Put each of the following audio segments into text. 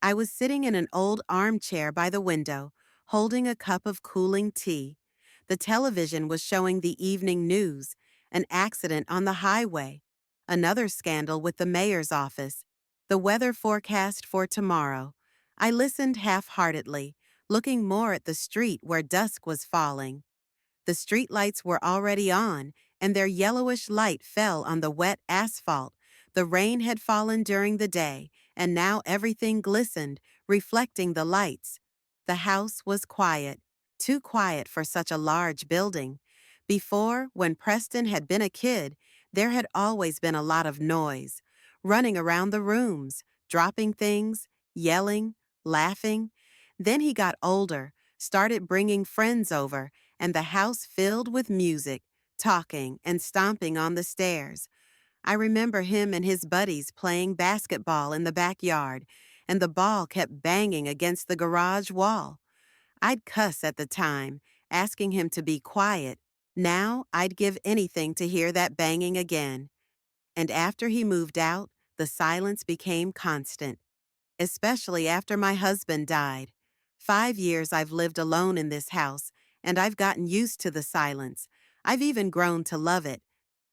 I was sitting in an old armchair by the window, holding a cup of cooling tea. The television was showing the evening news, an accident on the highway, another scandal with the mayor's office, the weather forecast for tomorrow. I listened half-heartedly, looking more at the street where dusk was falling. The streetlights were already on, and their yellowish light fell on the wet asphalt. The rain had fallen during the day, and now everything glistened, reflecting the lights. The house was quiet, too quiet for such a large building. Before, when Preston had been a kid, there had always been a lot of noise, running around the rooms, dropping things, yelling, laughing. Then he got older, started bringing friends over, and the house filled with music, talking, and stomping on the stairs. I remember him and his buddies playing basketball in the backyard, and the ball kept banging against the garage wall. I'd cuss at the time, asking him to be quiet. Now I'd give anything to hear that banging again. And after he moved out, the silence became constant, especially after my husband died. 5 years I've lived alone in this house, and I've gotten used to the silence. I've even grown to love it.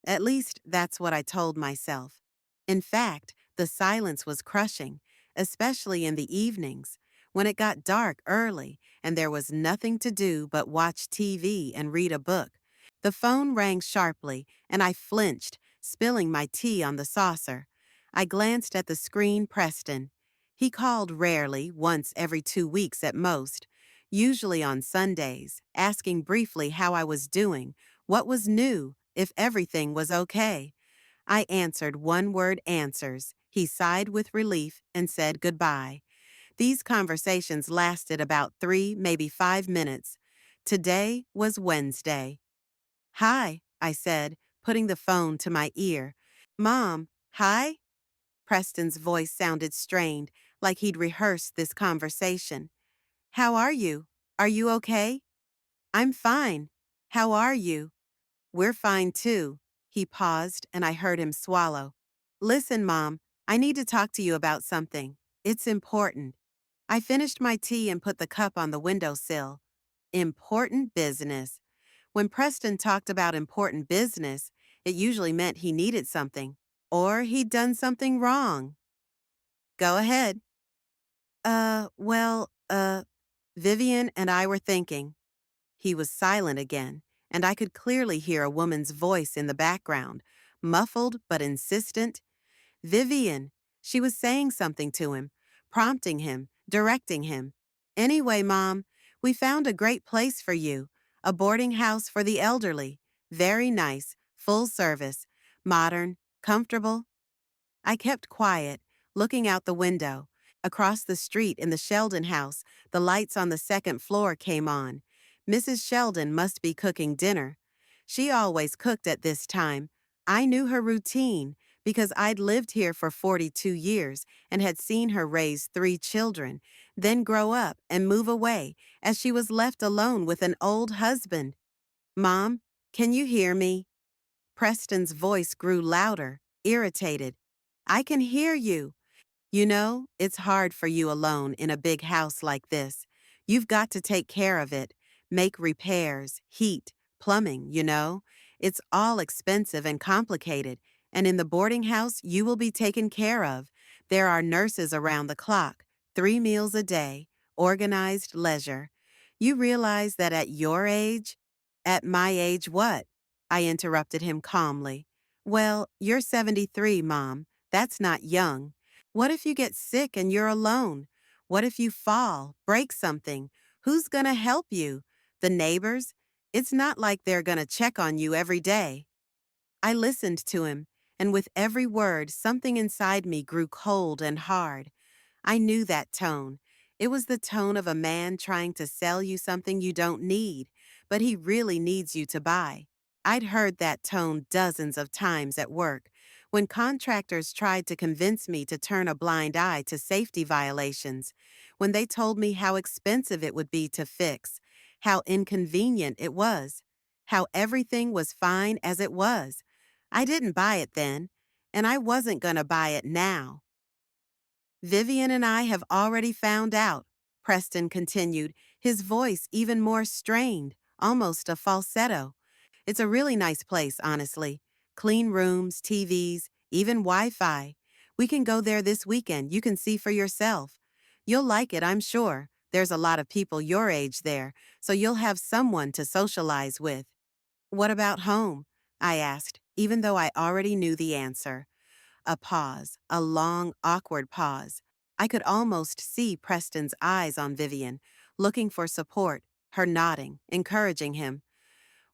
At least that's what I told myself. In fact, the silence was crushing, especially in the evenings, when it got dark early and there was nothing to do but watch TV and read a book. The phone rang sharply, and I flinched, spilling my tea on the saucer. I glanced at the screen. Preston. He called rarely, once every 2 weeks at most, usually on Sundays, asking briefly how I was doing, what was new, if everything was okay. I answered one-word answers. He sighed with relief and said goodbye. These conversations lasted about 3, maybe 5 minutes. Today was Wednesday. "Hi," I said, putting the phone to my ear. "Mom, hi?" Preston's voice sounded strained, like he'd rehearsed this conversation. "How are you? Are you okay?" "I'm fine. How are you?" "We're fine too." He paused, and I heard him swallow. "Listen, Mom, I need to talk to you about something. It's important." I finished my tea and put the cup on the windowsill. Important business. When Preston talked about important business, it usually meant he needed something, or he'd done something wrong. "Go ahead." Well, Vivian and I were thinking." He was silent again, and I could clearly hear a woman's voice in the background, muffled but insistent. "Vivian." She was saying something to him, prompting him, directing him. "Anyway, Mom, we found a great place for you, a boarding house for the elderly. Very nice, full service, modern, comfortable." I kept quiet, looking out the window. Across the street in the Sheldon house, the lights on the second floor came on. Mrs. Sheldon must be cooking dinner. She always cooked at this time. I knew her routine because I'd lived here for 42 years and had seen her raise 3 children, then grow up and move away as she was left alone with an old husband. "Mom, can you hear me?" Preston's voice grew louder, irritated. "I can hear you. You know, it's hard for you alone in a big house like this. You've got to take care of it, make repairs, heat, plumbing, you know. It's all expensive and complicated, and in the boarding house, you will be taken care of. There are nurses around the clock, 3 meals a day, organized leisure. You realize that at your age—" "At my age what?" I interrupted him calmly. "Well, you're 73, Mom. That's not young. What if you get sick and you're alone? What if you fall, break something? Who's gonna help you? The neighbors? It's not like they're gonna check on you every day." I listened to him, and with every word, something inside me grew cold and hard. I knew that tone. It was the tone of a man trying to sell you something you don't need, but he really needs you to buy. I'd heard that tone dozens of times at work, when contractors tried to convince me to turn a blind eye to safety violations, when they told me how expensive it would be to fix, how inconvenient it was, how everything was fine as it was. I didn't buy it then, and I wasn't going to buy it now. Vivian and I have already found out, Preston continued, his voice even more strained, almost a falsetto. It's a really nice place, honestly. Clean rooms, TVs, even Wi-Fi. We can go there this weekend. You can see for yourself. You'll like it, I'm sure. There's a lot of people your age there, so you'll have someone to socialize with. What about home? I asked, even though I already knew the answer. A pause, a long, awkward pause. I could almost see Preston's eyes on Vivian, looking for support, her nodding, encouraging him.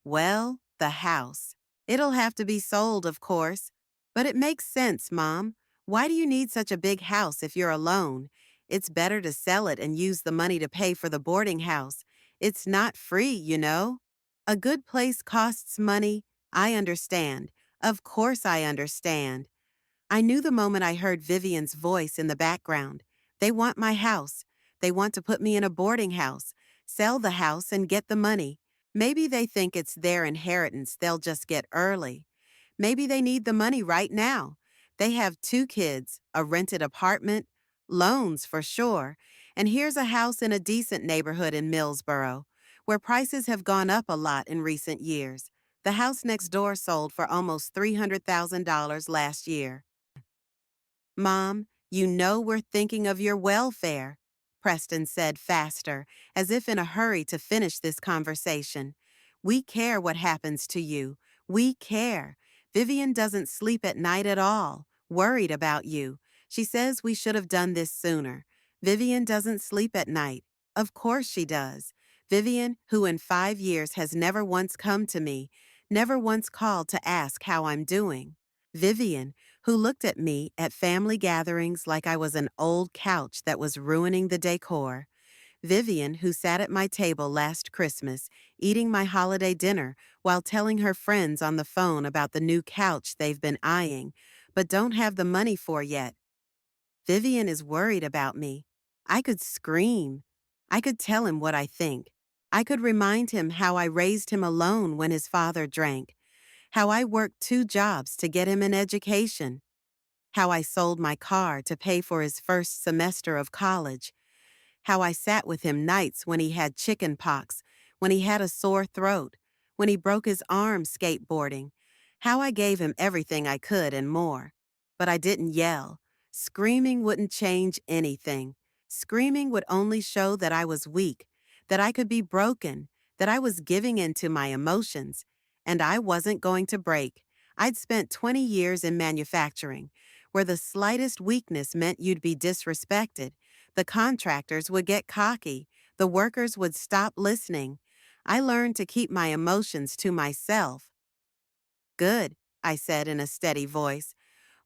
Well, the house. It'll have to be sold, of course. But it makes sense, Mom. Why do you need such a big house if you're alone? It's better to sell it and use the money to pay for the boarding house. It's not free, you know. A good place costs money. I understand. Of course I understand. I knew the moment I heard Vivian's voice in the background. They want my house. They want to put me in a boarding house, sell the house and get the money. Maybe they think it's their inheritance they'll just get early. Maybe they need the money right now. They have 2 kids, a rented apartment, loans for sure, and here's a house in a decent neighborhood in Millsboro, where prices have gone up a lot in recent years. The house next door sold for almost $300,000 last year. Mom, you know we're thinking of your welfare, Preston said faster, as if in a hurry to finish this conversation. We care what happens to you. We care. Vivian doesn't sleep at night at all, worried about you. She says we should have done this sooner. Vivian doesn't sleep at night. Of course she does. Vivian, who in 5 years has never once come to me, never once called to ask how I'm doing. Vivian, who looked at me at family gatherings like I was an old couch that was ruining the decor. Vivian, who sat at my table last Christmas, eating my holiday dinner while telling her friends on the phone about the new couch they've been eyeing, but don't have the money for yet. Vivian is worried about me. I could scream. I could tell him what I think. I could remind him how I raised him alone when his father drank, how I worked 2 jobs to get him an education, how I sold my car to pay for his first semester of college, how I sat with him nights when he had chicken pox, when he had a sore throat, when he broke his arm skateboarding, how I gave him everything I could and more. But I didn't yell. Screaming wouldn't change anything. Screaming would only show that I was weak, that I could be broken, that I was giving in to my emotions. And I wasn't going to break. I'd spent 20 years in manufacturing, where the slightest weakness meant you'd be disrespected. The contractors would get cocky. The workers would stop listening. I learned to keep my emotions to myself. Good, I said in a steady voice.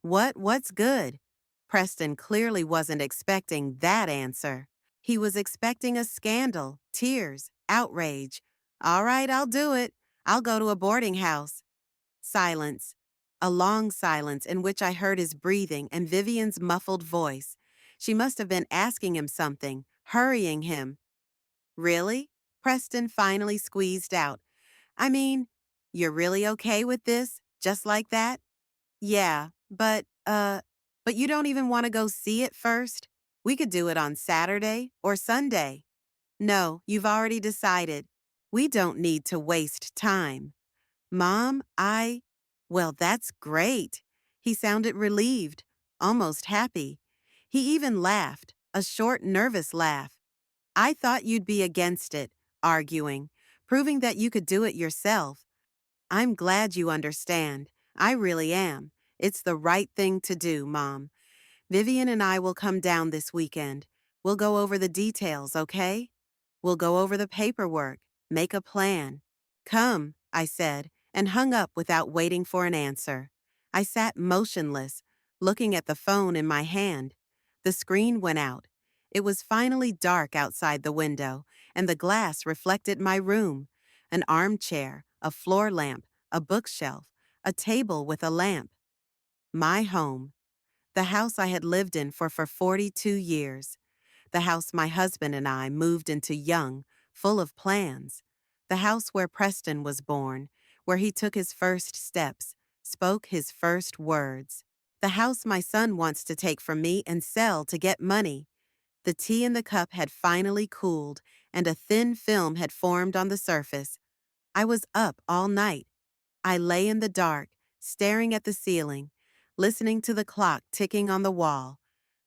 What's good? Preston clearly wasn't expecting that answer. He was expecting a scandal, tears, outrage. All right, I'll do it. I'll go to a boarding house. Silence. A long silence in which I heard his breathing and Vivian's muffled voice. She must have been asking him something, hurrying him. Really? Preston finally squeezed out. I mean, you're really okay with this? Just like that? Yeah, but you don't even want to go see it first? We could do it on Saturday or Sunday. No, you've already decided. We don't need to waste time. Mom, well, that's great. He sounded relieved, almost happy. He even laughed, a short, nervous laugh. I thought you'd be against it, arguing, proving that you could do it yourself. I'm glad you understand. I really am. It's the right thing to do, Mom. Vivian and I will come down this weekend. We'll go over the details, okay? We'll go over the paperwork, make a plan. Come, I said, and hung up without waiting for an answer. I sat motionless, looking at the phone in my hand. The screen went out. It was finally dark outside the window, and the glass reflected my room. An armchair, a floor lamp, a bookshelf, a table with a lamp. My home. The house I had lived in for 42 years. The house my husband and I moved into young, full of plans. The house where Preston was born, where he took his first steps, spoke his first words. The house my son wants to take from me and sell to get money. The tea in the cup had finally cooled, and a thin film had formed on the surface. I was up all night. I lay in the dark, staring at the ceiling, listening to the clock ticking on the wall.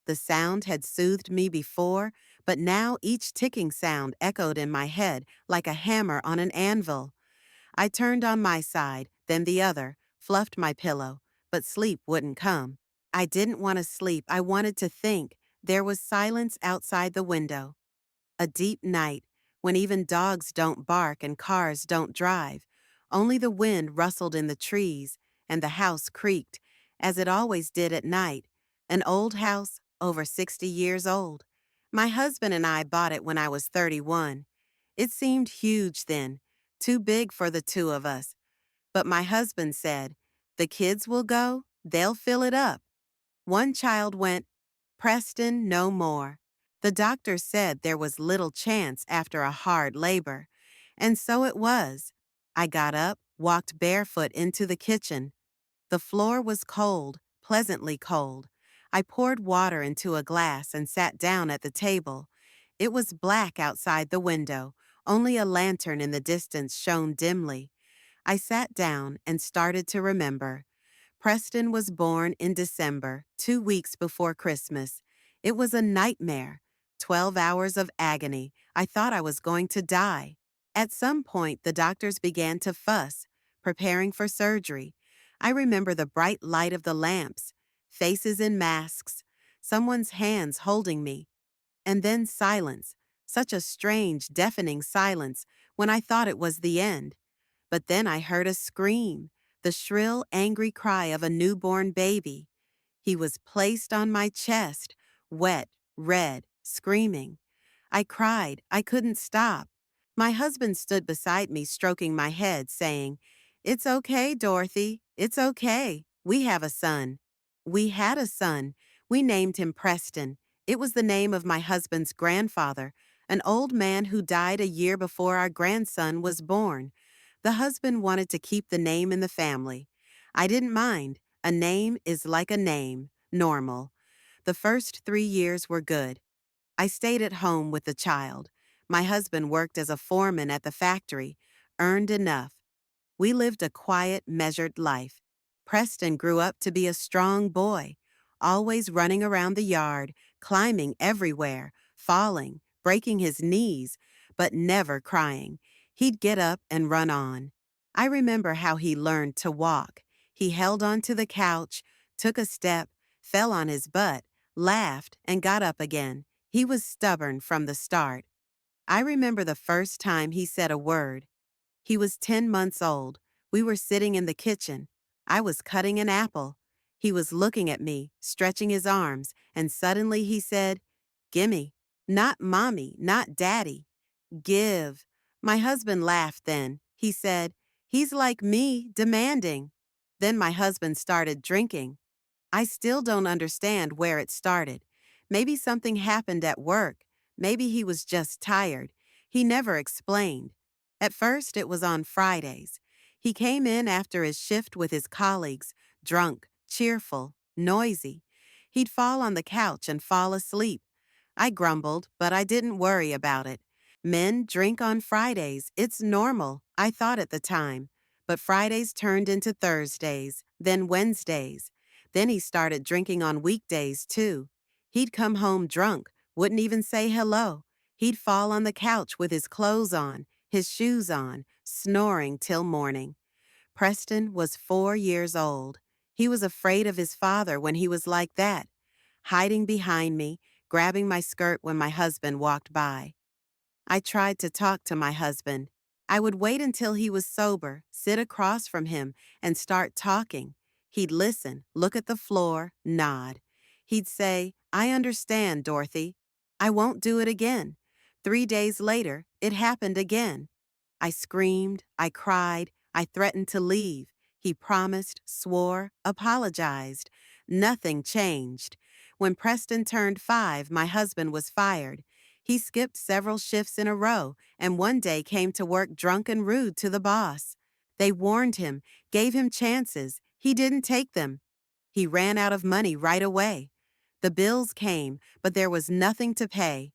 The sound had soothed me before, but now each ticking sound echoed in my head like a hammer on an anvil. I turned on my side, then the other, fluffed my pillow, but sleep wouldn't come. I didn't want to sleep, I wanted to think. There was silence outside the window. A deep night, when even dogs don't bark and cars don't drive. Only the wind rustled in the trees, and the house creaked, as it always did at night. An old house, over 60 years old. My husband and I bought it when I was 31. It seemed huge then, too big for the two of us. But my husband said, "The kids will go, they'll fill it up." One child went, "Preston, no more." The doctor said there was little chance after a hard labor. And so it was. I got up, walked barefoot into the kitchen. The floor was cold, pleasantly cold. I poured water into a glass and sat down at the table. It was black outside the window. Only a lantern in the distance shone dimly. I sat down and started to remember. Preston was born in December, 2 weeks before Christmas. It was a nightmare. 12 hours of agony. I thought I was going to die. At some point, the doctors began to fuss, preparing for surgery. I remember the bright light of the lamps, faces in masks, someone's hands holding me, and then silence, such a strange, deafening silence when I thought it was the end. But then I heard a scream, the shrill, angry cry of a newborn baby. He was placed on my chest, wet, red, screaming. I cried. I couldn't stop. My husband stood beside me, stroking my head, saying, "It's okay, Dorothy. It's okay. We have a son." We had a son. We named him Preston. It was the name of my husband's grandfather, an old man who died a year before our grandson was born. The husband wanted to keep the name in the family. I didn't mind. A name is like a name, normal. The first 3 years were good. I stayed at home with the child. My husband worked as a foreman at the factory, earned enough. We lived a quiet, measured life. Preston grew up to be a strong boy, always running around the yard, climbing everywhere, falling, breaking his knees, but never crying. He'd get up and run on. I remember how he learned to walk. He held onto the couch, took a step, fell on his butt, laughed, and got up again. He was stubborn from the start. I remember the first time he said a word. He was 10 months old. We were sitting in the kitchen. I was cutting an apple. He was looking at me, stretching his arms, and suddenly he said, "Gimme." Not mommy, not daddy. Give. My husband laughed then. He said, "He's like me, demanding." Then my husband started drinking. I still don't understand where it started. Maybe something happened at work. Maybe he was just tired. He never explained. At first, it was on Fridays. He came in after his shift with his colleagues, drunk, cheerful, noisy. He'd fall on the couch and fall asleep. I grumbled, but I didn't worry about it. Men drink on Fridays. It's normal, I thought at the time. But Fridays turned into Thursdays, then Wednesdays. Then he started drinking on weekdays, too. He'd come home drunk, wouldn't even say hello. He'd fall on the couch with his clothes on, his shoes on, snoring till morning. Preston was 4 years old. He was afraid of his father when he was like that, hiding behind me, grabbing my skirt when my husband walked by. I tried to talk to my husband. I would wait until he was sober, sit across from him, and start talking. He'd listen, look at the floor, nod. He'd say, "I understand, Dorothy. I won't do it again." 3 days later, it happened again. I screamed, I cried, I threatened to leave. He promised, swore, apologized. Nothing changed. When Preston turned 5, my husband was fired. He skipped several shifts in a row and one day came to work drunk and rude to the boss. They warned him, gave him chances. He didn't take them. He ran out of money right away. The bills came, but there was nothing to pay.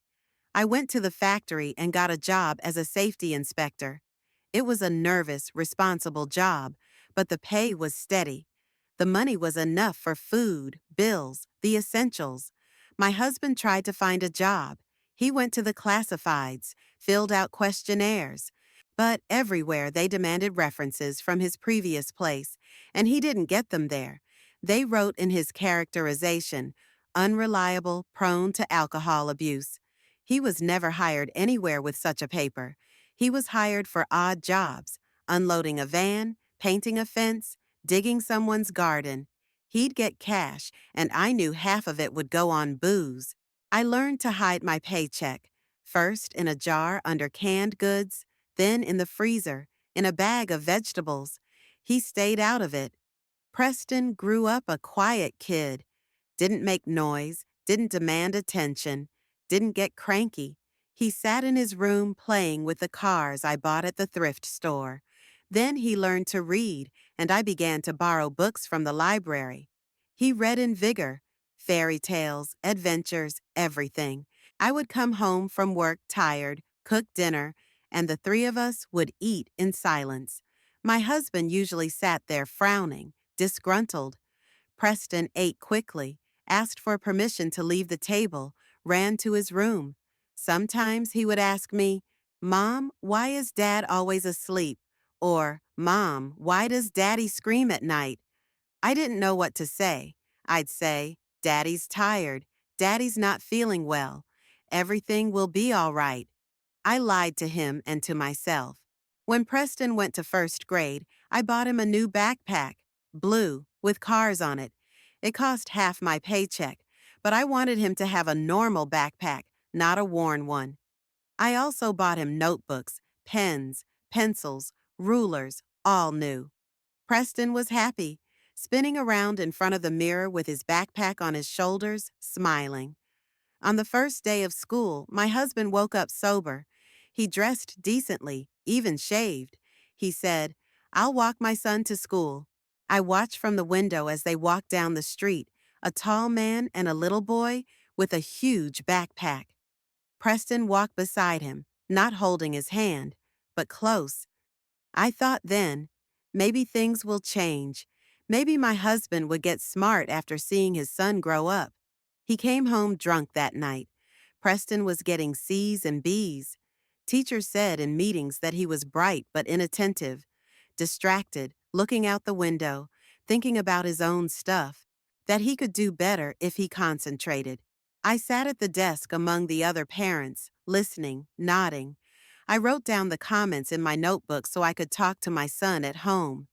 I went to the factory and got a job as a safety inspector. It was a nervous, responsible job, but the pay was steady. The money was enough for food, bills, the essentials. My husband tried to find a job. He went to the classifieds, filled out questionnaires. But everywhere they demanded references from his previous place, and he didn't get them there. They wrote in his characterization, unreliable, prone to alcohol abuse. He was never hired anywhere with such a paper. He was hired for odd jobs, unloading a van, painting a fence, digging someone's garden. He'd get cash, and I knew half of it would go on booze. I learned to hide my paycheck, first in a jar under canned goods, then in the freezer, in a bag of vegetables. He stayed out of it. Preston grew up a quiet kid. Didn't make noise, didn't demand attention, didn't get cranky. He sat in his room playing with the cars I bought at the thrift store. Then he learned to read, and I began to borrow books from the library. He read in vigor, fairy tales, adventures, everything. I would come home from work tired, cook dinner, and the three of us would eat in silence. My husband usually sat there frowning, disgruntled. Preston ate quickly, asked for permission to leave the table, ran to his room. Sometimes he would ask me, Mom, why is Dad always asleep? Or, Mom, why does Daddy scream at night? I didn't know what to say. I'd say, Daddy's tired. Daddy's not feeling well. Everything will be all right. I lied to him and to myself. When Preston went to first grade, I bought him a new backpack, blue, with cars on it. It cost half my paycheck, but I wanted him to have a normal backpack, not a worn one. I also bought him notebooks, pens, pencils, rulers, all new. Preston was happy, spinning around in front of the mirror with his backpack on his shoulders, smiling. On the first day of school, my husband woke up sober. He dressed decently, even shaved. He said, I'll walk my son to school. I watched from the window as they walked down the street, a tall man and a little boy with a huge backpack. Preston walked beside him, not holding his hand, but close. I thought then, maybe things will change. Maybe my husband would get smart after seeing his son grow up. He came home drunk that night. Preston was getting C's and B's. Teachers said in meetings that he was bright but inattentive, distracted, looking out the window, thinking about his own stuff, that he could do better if he concentrated. I sat at the desk among the other parents, listening, nodding. I wrote down the comments in my notebook so I could talk to my son at home.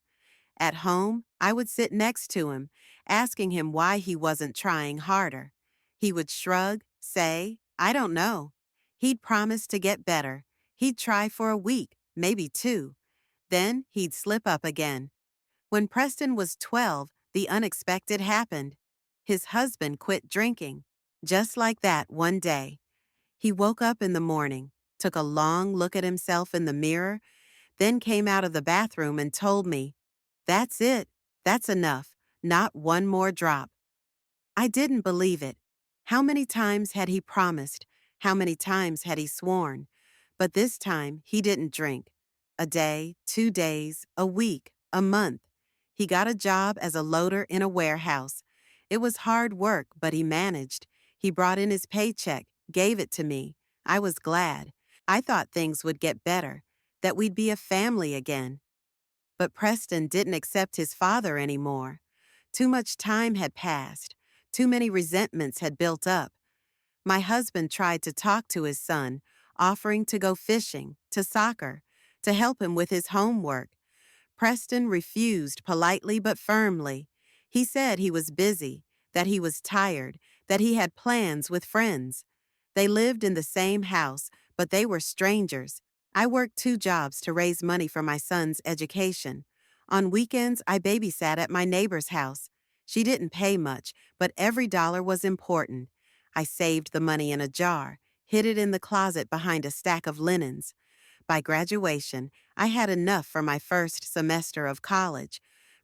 At home, I would sit next to him, asking him why he wasn't trying harder. He would shrug, say, I don't know. He'd promise to get better. He'd try for a week, maybe two. Then he'd slip up again. When Preston was 12, the unexpected happened. His husband quit drinking. Just like that one day. He woke up in the morning, took a long look at himself in the mirror, then came out of the bathroom and told me, That's it. That's enough. Not one more drop. I didn't believe it. How many times had he promised? How many times had he sworn? But this time, he didn't drink. A day, 2 days, a week, a month. He got a job as a loader in a warehouse. It was hard work, but he managed. He brought in his paycheck, gave it to me. I was glad. I thought things would get better, that we'd be a family again. But Preston didn't accept his father anymore. Too much time had passed. Too many resentments had built up. My husband tried to talk to his son, offering to go fishing, to soccer, to help him with his homework. Preston refused politely but firmly. He said he was busy, that he was tired, that he had plans with friends. They lived in the same house, but they were strangers. I worked 2 jobs to raise money for my son's education. On weekends, I babysat at my neighbor's house. She didn't pay much, but every dollar was important. I saved the money in a jar, hid it in the closet behind a stack of linens. By graduation, I had enough for my first semester of college.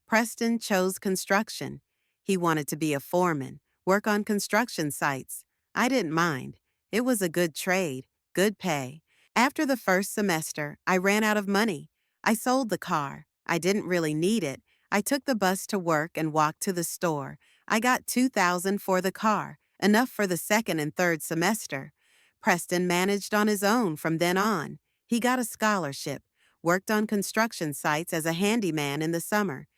Preston chose construction. He wanted to be a foreman, work on construction sites. I didn't mind. It was a good trade, good pay. After the first semester, I ran out of money. I sold the car. I didn't really need it. I took the bus to work and walked to the store. I got $2,000 for the car, enough for the second and third semester. Preston managed on his own from then on. He got a scholarship, worked on construction sites as a handyman in the summer.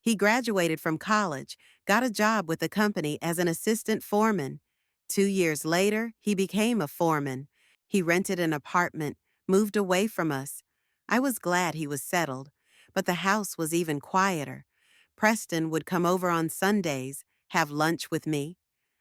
He graduated from college, got a job with the company as an assistant foreman. 2 years later, he became a foreman. He rented an apartment, moved away from us. I was glad he was settled, but the house was even quieter. Preston would come over on Sundays, have lunch with me.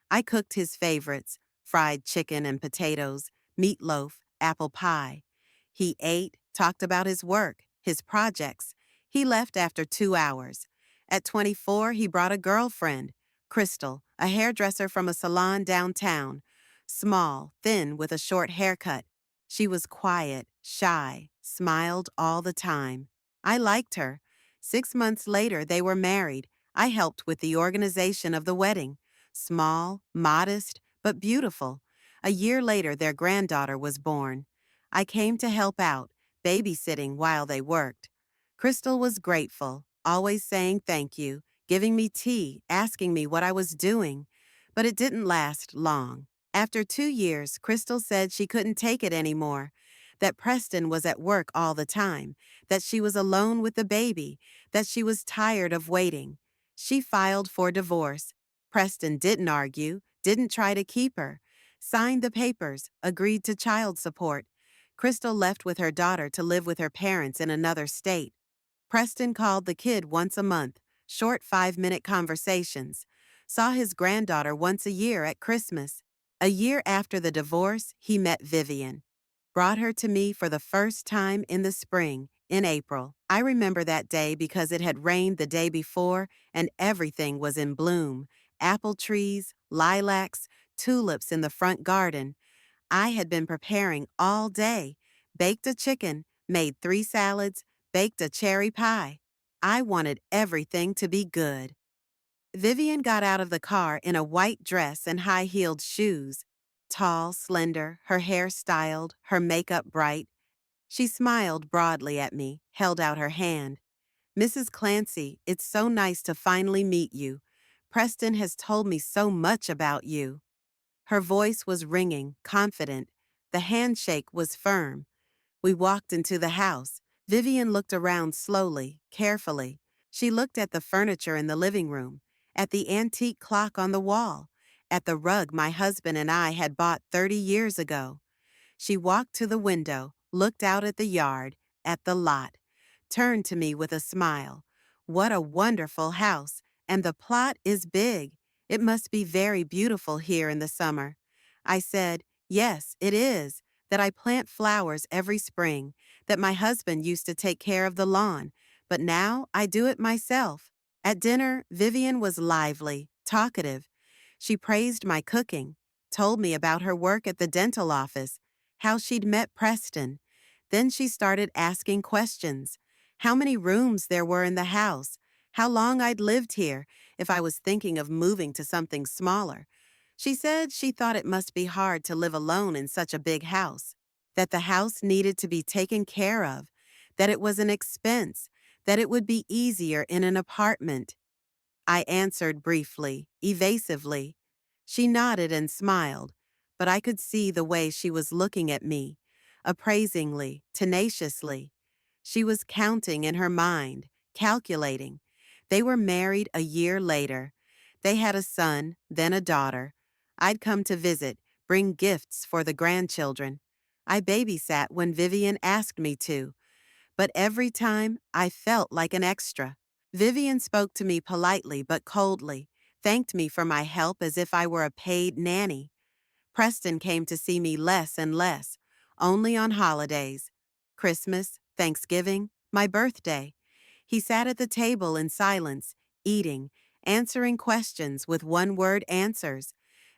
I cooked his favorites: fried chicken and potatoes, meatloaf, apple pie. He ate, talked about his work, his projects. He left after 2 hours. At 24, he brought a girlfriend, Crystal, a hairdresser from a salon downtown. Small, thin, with a short haircut. She was quiet, shy, smiled all the time. I liked her. 6 months later, they were married. I helped with the organization of the wedding. Small, modest, but beautiful. A year later, their granddaughter was born. I came to help out, babysitting while they worked. Crystal was grateful, always saying thank you, giving me tea, asking me what I was doing. But it didn't last long. After 2 years, Crystal said she couldn't take it anymore, that Preston was at work all the time, that she was alone with the baby, that she was tired of waiting. She filed for divorce. Preston didn't argue, didn't try to keep her, signed the papers, agreed to child support. Crystal left with her daughter to live with her parents in another state. Preston called the kid once a month, short 5-minute conversations. Saw his granddaughter once a year at Christmas. A year after the divorce, he met Vivian. Brought her to me for the first time in the spring, in April. I remember that day because it had rained the day before and everything was in bloom. Apple trees, lilacs, tulips in the front garden. I had been preparing all day. Baked a chicken, made 3 salads, baked a cherry pie. I wanted everything to be good. Vivian got out of the car in a white dress and high-heeled shoes. Tall, slender, her hair styled, her makeup bright. She smiled broadly at me, held out her hand. "Mrs. Clancy, it's so nice to finally meet you. Preston has told me so much about you." Her voice was ringing, confident. The handshake was firm. We walked into the house. Vivian looked around slowly, carefully. She looked at the furniture in the living room, at the antique clock on the wall, at the rug my husband and I had bought 30 years ago. She walked to the window, looked out at the yard, at the lot, turned to me with a smile. "What a wonderful house, and the plot is big. It must be very beautiful here in the summer." I said, "Yes, it is, that I plant flowers every spring, that my husband used to take care of the lawn, but now I do it myself." At dinner, Vivian was lively, talkative. She praised my cooking, told me about her work at the dental office, how she'd met Preston. Then she started asking questions. How many rooms there were in the house, how long I'd lived here, if I was thinking of moving to something smaller. She said she thought it must be hard to live alone in such a big house, that the house needed to be taken care of, that it was an expense, that it would be easier in an apartment. I answered briefly, evasively. She nodded and smiled, but I could see the way she was looking at me, appraisingly, tenaciously. She was counting in her mind, calculating. They were married a year later. They had a son, then a daughter. I'd come to visit, bring gifts for the grandchildren. I babysat when Vivian asked me to, but every time I felt like an extra. Vivian spoke to me politely but coldly, thanked me for my help as if I were a paid nanny. Preston came to see me less and less, only on holidays. Christmas, Thanksgiving, my birthday. He sat at the table in silence, eating, answering questions with one-word answers.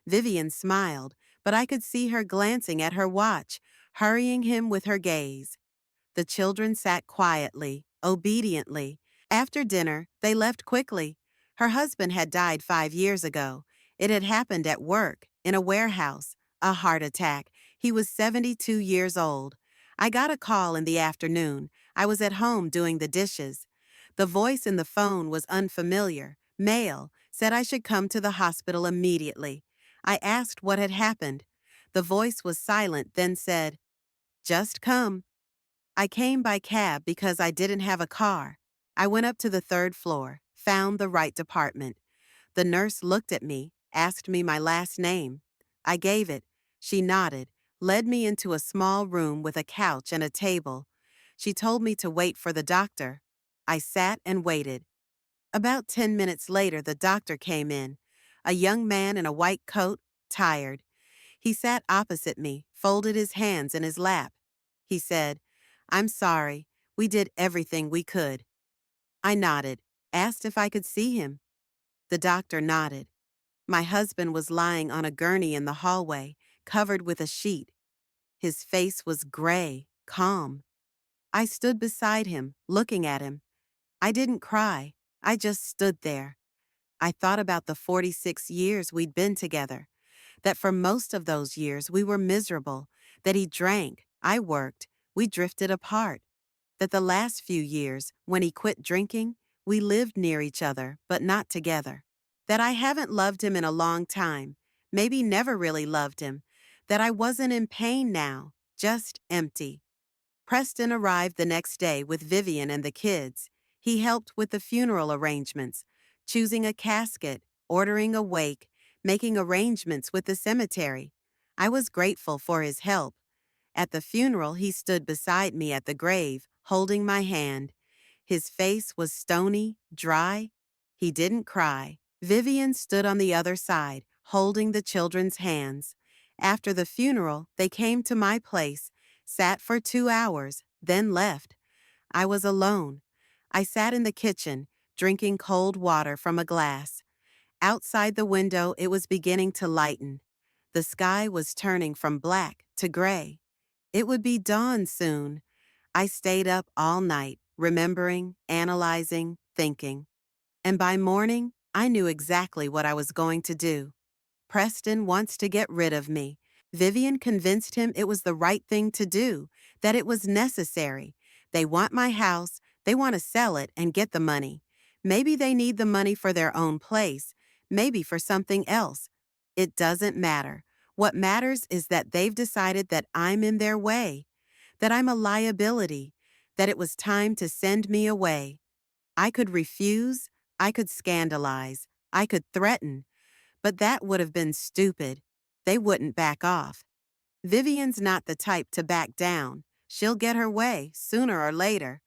Vivian smiled, but I could see her glancing at her watch, hurrying him with her gaze. The children sat quietly, obediently. After dinner, they left quickly. Her husband had died 5 years ago. It had happened at work, in a warehouse, a heart attack. He was 72 years old. I got a call in the afternoon. I was at home doing the dishes. The voice in the phone was unfamiliar, male, said I should come to the hospital immediately. I asked what had happened. The voice was silent, then said, "Just come." I came by cab because I didn't have a car. I went up to the third floor, found the right department. The nurse looked at me, asked me my last name. I gave it. She nodded, led me into a small room with a couch and a table. She told me to wait for the doctor. I sat and waited. About 10 minutes later, the doctor came in. A young man in a white coat, tired. He sat opposite me, folded his hands in his lap. He said, "I'm sorry. We did everything we could." I nodded, asked if I could see him. The doctor nodded. My husband was lying on a gurney in the hallway, covered with a sheet. His face was gray, calm. I stood beside him, looking at him. I didn't cry. I just stood there. I thought about the 46 years we'd been together, that for most of those years we were miserable, that he drank, I worked, we drifted apart, that the last few years, when he quit drinking, we lived near each other, but not together, that I haven't loved him in a long time, maybe never really loved him, that I wasn't in pain now, just empty. Preston arrived the next day with Vivian and the kids. He helped with the funeral arrangements, choosing a casket, ordering a wake, making arrangements with the cemetery. I was grateful for his help. At the funeral, he stood beside me at the grave, holding my hand. His face was stony, dry. He didn't cry. Vivian stood on the other side, holding the children's hands. After the funeral, they came to my place, sat for 2 hours, then left. I was alone. I sat in the kitchen, drinking cold water from a glass. Outside the window, it was beginning to lighten. The sky was turning from black to gray. It would be dawn soon. I stayed up all night, remembering, analyzing, thinking. And by morning, I knew exactly what I was going to do. Preston wants to get rid of me. Vivian convinced him it was the right thing to do, that it was necessary. They want my house, they want to sell it and get the money. Maybe they need the money for their own place, maybe for something else. It doesn't matter. What matters is that they've decided that I'm in their way, that I'm a liability, that it was time to send me away. I could refuse, I could scandalize, I could threaten, but that would have been stupid. They wouldn't back off. Vivian's not the type to back down. She'll get her way, sooner or later.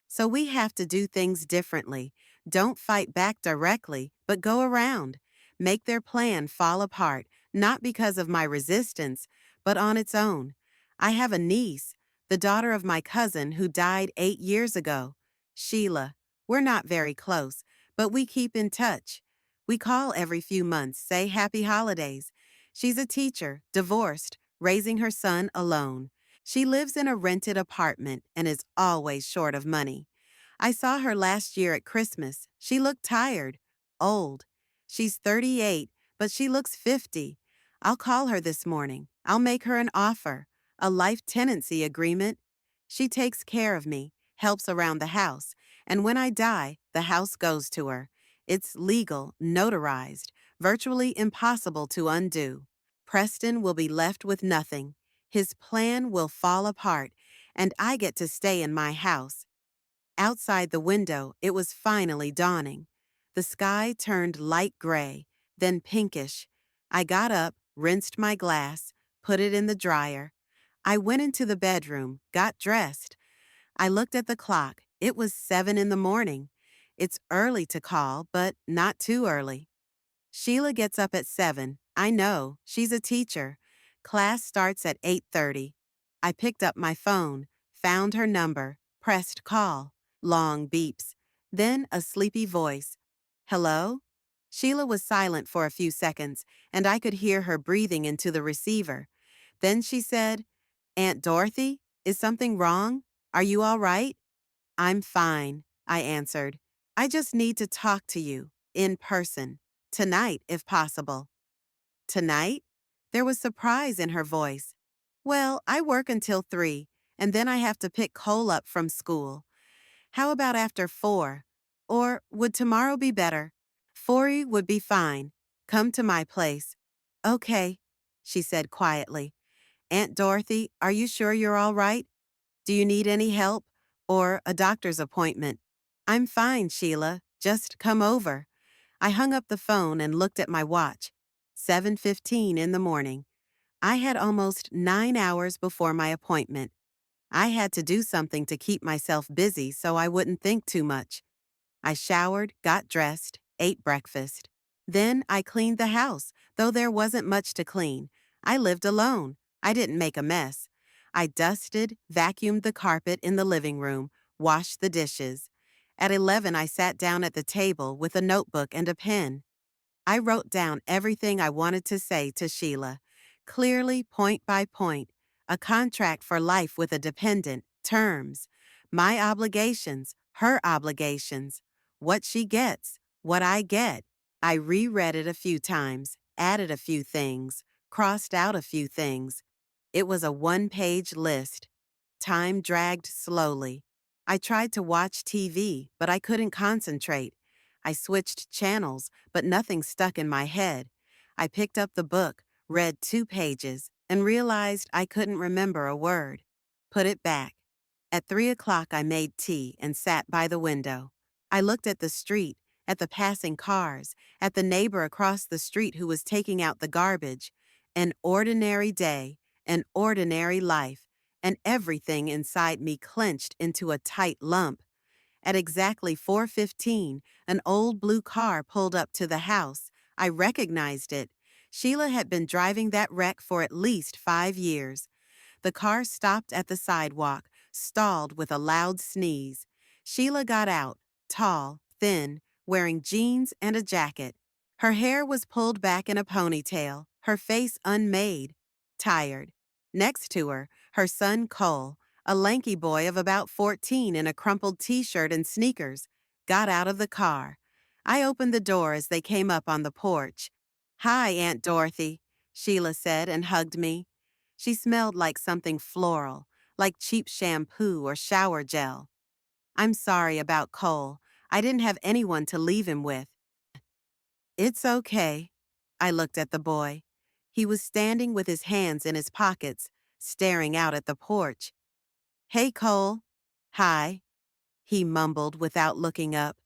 So we have to do things differently. Don't fight back directly, but go around. Make their plan fall apart, not because of my resistance, but on its own. I have a niece, the daughter of my cousin who died 8 years ago. Sheila. We're not very close, but we keep in touch. We call every few months, say happy holidays. She's a teacher, divorced, raising her son alone. She lives in a rented apartment and is always short of money. I saw her last year at Christmas. She looked tired, old. She's 38, but she looks 50. I'll call her this morning. I'll make her an offer, a life tenancy agreement. She takes care of me, helps around the house, and when I die, the house goes to her. It's legal, notarized, virtually impossible to undo. Preston will be left with nothing. His plan will fall apart, and I get to stay in my house. Outside the window, it was finally dawning. The sky turned light gray, then pinkish. I got up, rinsed my glass, put it in the dryer. I went into the bedroom, got dressed. I looked at the clock. It was 7 in the morning. It's early to call, but not too early. Sheila gets up at 7. I know, she's a teacher. Class starts at 8:30. I picked up my phone, found her number, pressed call. Long beeps. Then a sleepy voice. Hello? Sheila was silent for a few seconds, and I could hear her breathing into the receiver. Then she said, Aunt Dorothy, is something wrong? Are you all right? I'm fine, I answered. I just need to talk to you. in person. Tonight, if possible. Tonight? There was surprise in her voice. Well, I work until 3, and then I have to pick Cole up from school. How about after 4? Or would tomorrow be better? 4 would be fine. Come to my place. Okay, she said quietly. Aunt Dorothy, are you sure you're all right? Do you need any help? Or a doctor's appointment? I'm fine, Sheila. Just come over. I hung up the phone and looked at my watch. 7:15 in the morning. I had almost 9 hours before my appointment. I had to do something to keep myself busy so I wouldn't think too much. I showered, got dressed, ate breakfast. Then I cleaned the house, though there wasn't much to clean. I lived alone. I didn't make a mess. I dusted, vacuumed the carpet in the living room, washed the dishes. At 11, I sat down at the table with a notebook and a pen. I wrote down everything I wanted to say to Sheila, clearly, point by point, a contract for life with a dependent, terms, my obligations, her obligations, what she gets, what I get. I reread it a few times, added a few things, crossed out a few things. It was a one-page list. Time dragged slowly. I tried to watch TV, but I couldn't concentrate. I switched channels, but nothing stuck in my head. I picked up the book, read 2 pages, and realized I couldn't remember a word. Put it back. At 3 o'clock, I made tea and sat by the window. I looked at the street, at the passing cars, at the neighbor across the street who was taking out the garbage. An ordinary day, an ordinary life, and everything inside me clenched into a tight lump. At exactly 4:15, an old blue car pulled up to the house. I recognized it. Sheila had been driving that wreck for at least 5 years. The car stopped at the sidewalk, stalled with a loud sneeze. Sheila got out, tall, thin, wearing jeans and a jacket. Her hair was pulled back in a ponytail, her face unmade, tired. Next to her, her son Cole, a lanky boy of about 14 in a crumpled t-shirt and sneakers, got out of the car. I opened the door as they came up on the porch. "Hi, Aunt Dorothy," Sheila said and hugged me. She smelled like something floral, like cheap shampoo or shower gel. "I'm sorry about Cole. I didn't have anyone to leave him with." "It's okay." I looked at the boy. He was standing with his hands in his pockets, staring out at the porch. "Hey, Cole." "Hi," he mumbled without looking up.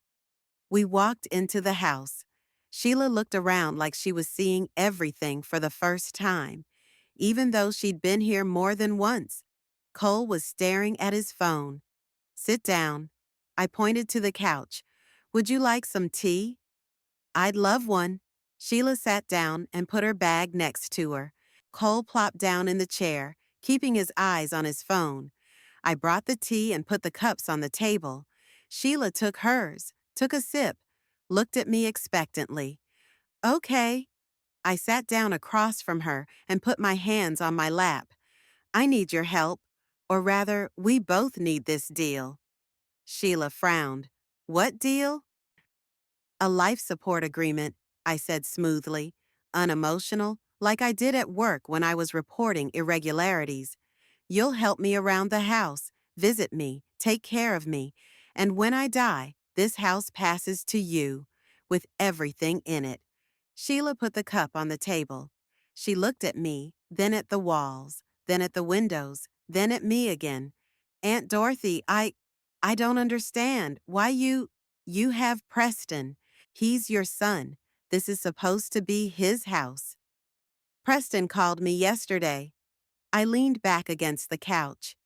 We walked into the house. Sheila looked around like she was seeing everything for the first time, even though she'd been here more than once. Cole was staring at his phone. "Sit down." I pointed to the couch. "Would you like some tea?" "I'd love one." Sheila sat down and put her bag next to her. Cole plopped down in the chair, keeping his eyes on his phone. I brought the tea and put the cups on the table. Sheila took hers, took a sip, looked at me expectantly. "Okay." I sat down across from her and put my hands on my lap. "I need your help. Or rather, we both need this deal." Sheila frowned. "What deal?" "A life support agreement," I said smoothly, unemotional, like I did at work when I was reporting irregularities. "You'll help me around the house, visit me, take care of me, and when I die, this house passes to you, with everything in it." Sheila put the cup on the table. She looked at me, then at the walls, then at the windows, then at me again. "Aunt Dorothy, I don't understand. Why you have Preston. He's your son. This is supposed to be his house." "Preston called me yesterday." I leaned back against the couch.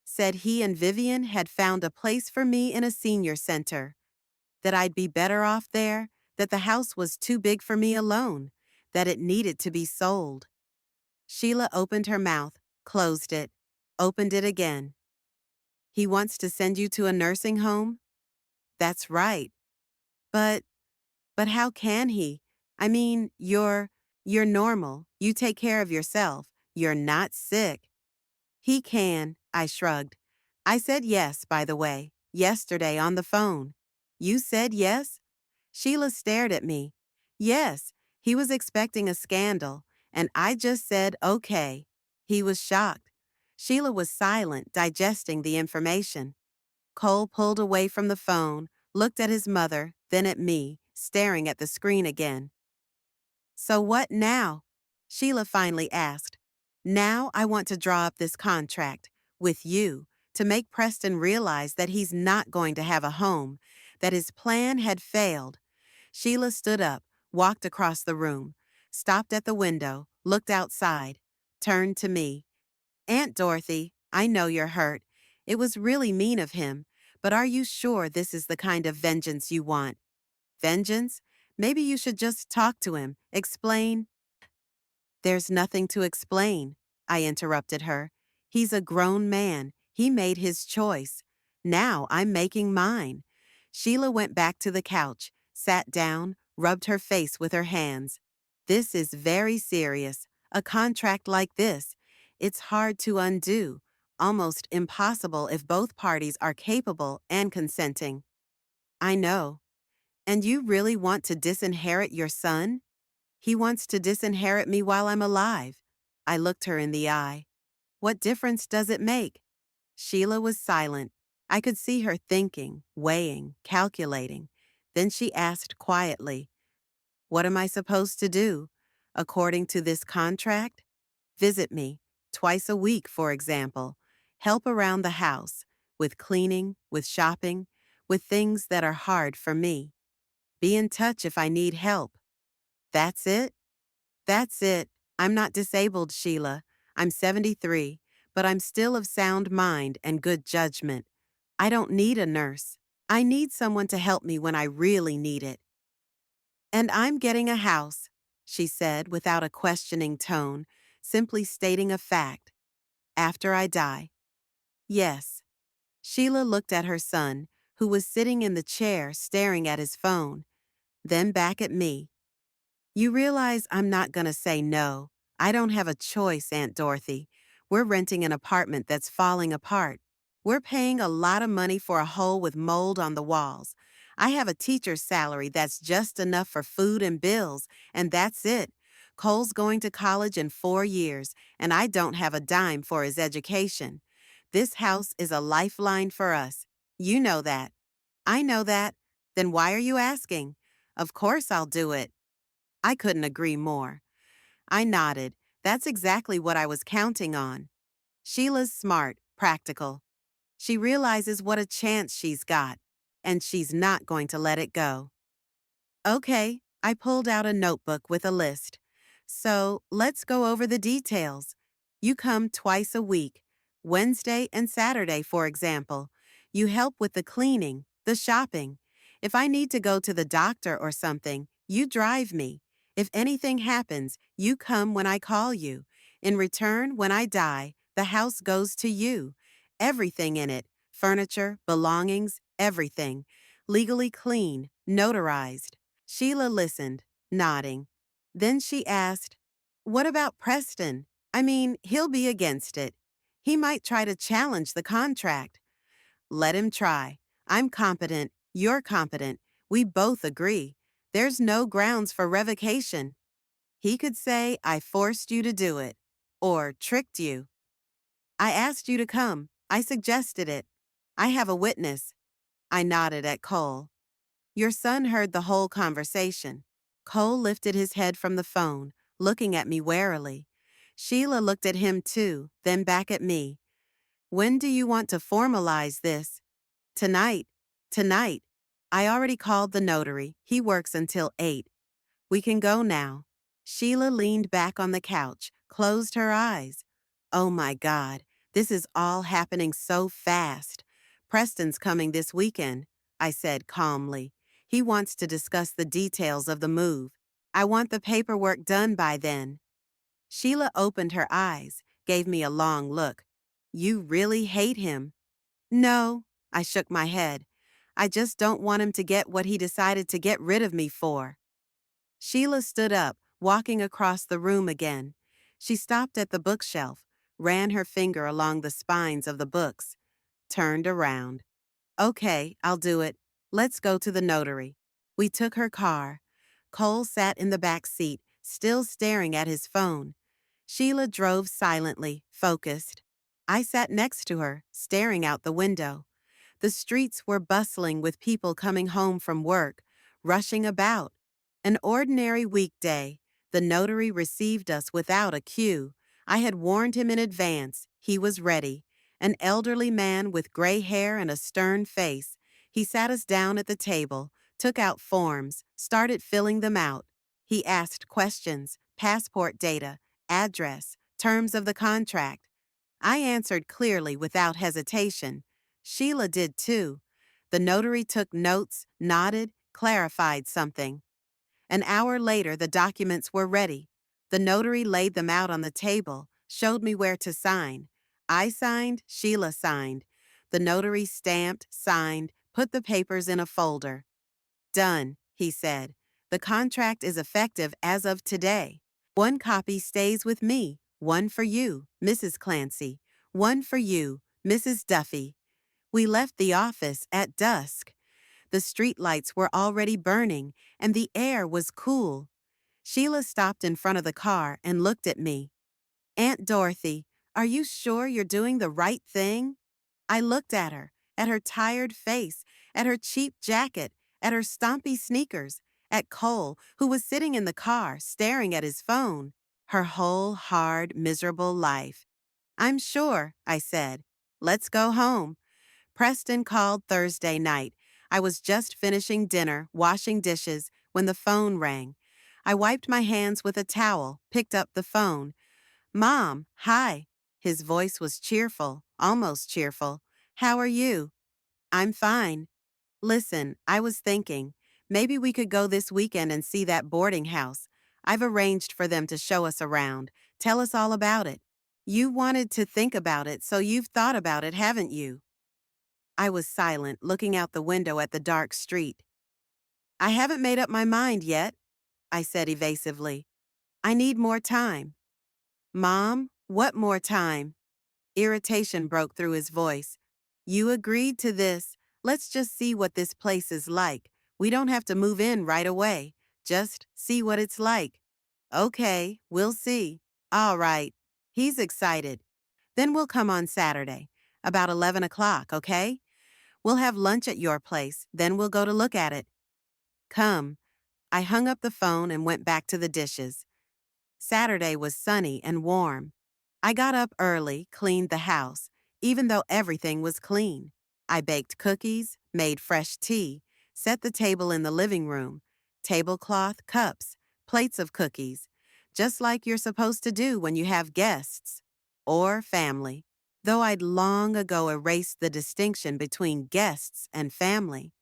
"Said he and Vivian had found a place for me in a senior center. That I'd be better off there, that the house was too big for me alone, that it needed to be sold." Sheila opened her mouth, closed it, opened it again. "He wants to send you to a nursing home?" "That's right." But But how can he? I mean, you're normal. You take care of yourself. You're not sick." "He can," I shrugged. "I said yes, by the way, yesterday on the phone." "You said yes?" Sheila stared at me. Yes, he was expecting a scandal, and I just said, okay. He was shocked. Sheila was silent, digesting the information. Cole pulled away from the phone, looked at his mother, then at me, staring at the screen again. So what now? Sheila finally asked. Now I want to draw up this contract, with you, to make Preston realize that he's not going to have a home, that his plan had failed. Sheila stood up, walked across the room, stopped at the window, looked outside, turned to me. Aunt Dorothy, I know you're hurt. It was really mean of him, but are you sure this is the kind of vengeance you want? Vengeance? Maybe you should just talk to him, explain. There's nothing to explain, I interrupted her. He's a grown man. He made his choice. Now I'm making mine. Sheila went back to the couch, sat down, rubbed her face with her hands. This is very serious. A contract like this. It's hard to undo, almost impossible if both parties are capable and consenting. I know. And you really want to disinherit your son? He wants to disinherit me while I'm alive. I looked her in the eye. What difference does it make? Sheila was silent. I could see her thinking, weighing, calculating. Then she asked quietly, what am I supposed to do? According to this contract? Visit me, twice a week, for example. Help around the house, with cleaning, with shopping, with things that are hard for me. Be in touch if I need help. That's it? That's it. I'm not disabled, Sheila. I'm 73, but I'm still of sound mind and good judgment. I don't need a nurse. I need someone to help me when I really need it. And I'm getting a house, she said without a questioning tone, simply stating a fact. After I die. Yes. Sheila looked at her son, who was sitting in the chair staring at his phone, then back at me. You realize I'm not gonna say no. I don't have a choice, Aunt Dorothy. We're renting an apartment that's falling apart. We're paying a lot of money for a hole with mold on the walls. I have a teacher's salary that's just enough for food and bills, and that's it. Cole's going to college in 4 years, and I don't have a dime for his education. This house is a lifeline for us. You know that. I know that. Then why are you asking? Of course I'll do it. I couldn't agree more. I nodded. That's exactly what I was counting on. Sheila's smart, practical. She realizes what a chance she's got, and she's not going to let it go. Okay, I pulled out a notebook with a list. So let's go over the details. You come twice a week, Wednesday and Saturday, for example. You help with the cleaning, the shopping. If I need to go to the doctor or something, you drive me. If anything happens, you come when I call you. In return, when I die, the house goes to you. Everything in it, furniture, belongings, everything. Legally clean, notarized. Sheila listened, nodding. Then she asked, what about Preston? I mean, he'll be against it. He might try to challenge the contract. Let him try. I'm competent. You're competent. We both agree. There's no grounds for revocation. He could say, I forced you to do it, or tricked you. I asked you to come. I suggested it. I have a witness. I nodded at Cole. Your son heard the whole conversation. Cole lifted his head from the phone, looking at me warily. Sheila looked at him too, then back at me. When do you want to formalize this? Tonight. Tonight. I already called the notary. He works until 8. We can go now. Sheila leaned back on the couch, closed her eyes. Oh my God, this is all happening so fast. Preston's coming this weekend, I said calmly. He wants to discuss the details of the move. I want the paperwork done by then. Sheila opened her eyes, gave me a long look. You really hate him? No, I shook my head. I just don't want him to get what he decided to get rid of me for. Sheila stood up, walking across the room again. She stopped at the bookshelf, ran her finger along the spines of the books, turned around. Okay, I'll do it. Let's go to the notary. We took her car. Cole sat in the back seat, still staring at his phone. Sheila drove silently, focused. I sat next to her, staring out the window. The streets were bustling with people coming home from work, rushing about. An ordinary weekday. The notary received us without a cue. I had warned him in advance. He was ready. An elderly man with gray hair and a stern face. He sat us down at the table, took out forms, started filling them out. He asked questions, passport data, address, terms of the contract. I answered clearly without hesitation. Sheila did too. The notary took notes, nodded, clarified something. An hour later, the documents were ready. The notary laid them out on the table, showed me where to sign. I signed, Sheila signed. The notary stamped, signed, put the papers in a folder. Done, he said. The contract is effective as of today. One copy stays with me, one for you, Mrs. Clancy, one for you, Mrs. Duffy. We left the office at dusk. The streetlights were already burning, and the air was cool. Sheila stopped in front of the car and looked at me. Aunt Dorothy, are you sure you're doing the right thing? I looked at her tired face, at her cheap jacket, at her stompy sneakers, at Cole, who was sitting in the car staring at his phone. Her whole hard, miserable life. I'm sure, I said. Let's go home. Preston called Thursday night. I was just finishing dinner, washing dishes, when the phone rang. I wiped my hands with a towel, picked up the phone. Mom, hi. His voice was cheerful, almost cheerful. How are you? I'm fine. Listen, I was thinking, maybe we could go this weekend and see that boarding house. I've arranged for them to show us around, tell us all about it. You wanted to think about it, so you've thought about it, haven't you? I was silent, looking out the window at the dark street. I haven't made up my mind yet, I said evasively. I need more time. Mom, what more time? Irritation broke through his voice. You agreed to this. Let's just see what this place is like. We don't have to move in right away. Just see what it's like. Okay, we'll see. All right. He's excited. Then we'll come on Saturday, about 11 o'clock, okay? We'll have lunch at your place, then we'll go to look at it. Come. I hung up the phone and went back to the dishes. Saturday was sunny and warm. I got up early, cleaned the house, even though everything was clean. I baked cookies, made fresh tea, set the table in the living room, tablecloth, cups, plates of cookies, just like you're supposed to do when you have guests or family, though I'd long ago erased the distinction between guests and family.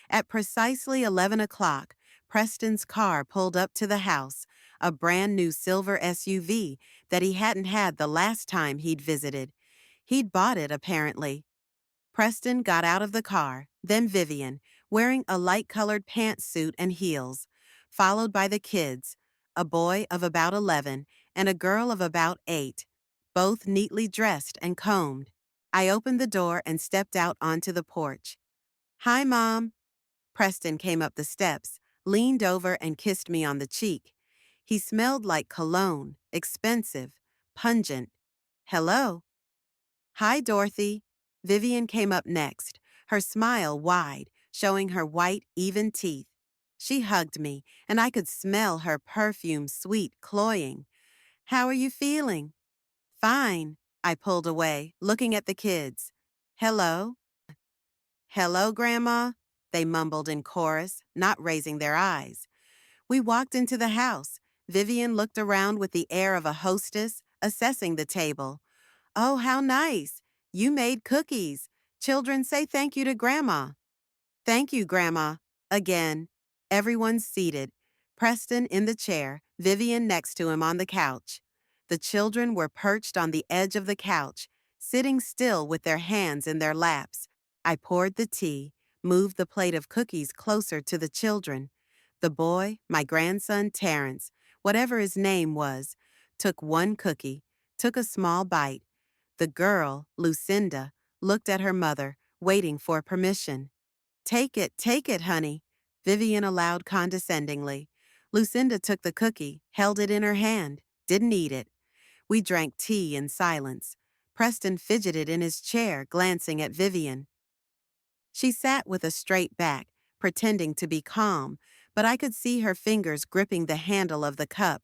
At precisely 11 o'clock, Preston's car pulled up to the house, a brand new silver SUV that he hadn't had the last time he'd visited. He'd bought it, apparently. Preston got out of the car, then Vivian, wearing a light-colored pantsuit and heels, followed by the kids, a boy of about 11 and a girl of about 8, both neatly dressed and combed. I opened the door and stepped out onto the porch. Hi, Mom. Preston came up the steps, leaned over and kissed me on the cheek. He smelled like cologne, expensive, pungent. Hello. Hi, Dorothy. Vivian came up next, her smile wide, showing her white, even teeth. She hugged me, and I could smell her perfume sweet, cloying. How are you feeling? Fine. I pulled away, looking at the kids. Hello. Hello, Grandma, they mumbled in chorus, not raising their eyes. We walked into the house. Vivian looked around with the air of a hostess, assessing the table. Oh, how nice! You made cookies. Children, say thank you to Grandma. Thank you, Grandma. Again. Everyone's seated. Preston in the chair, Vivian next to him on the couch. The children were perched on the edge of the couch, sitting still with their hands in their laps. I poured the tea, moved the plate of cookies closer to the children. The boy, my grandson Terrence, whatever his name was, took one cookie, took a small bite. The girl, Lucinda, looked at her mother, waiting for permission. Take it, honey. Vivian allowed condescendingly. Lucinda took the cookie, held it in her hand, didn't eat it. We drank tea in silence. Preston fidgeted in his chair, glancing at Vivian. She sat with a straight back, pretending to be calm, but I could see her fingers gripping the handle of the cup.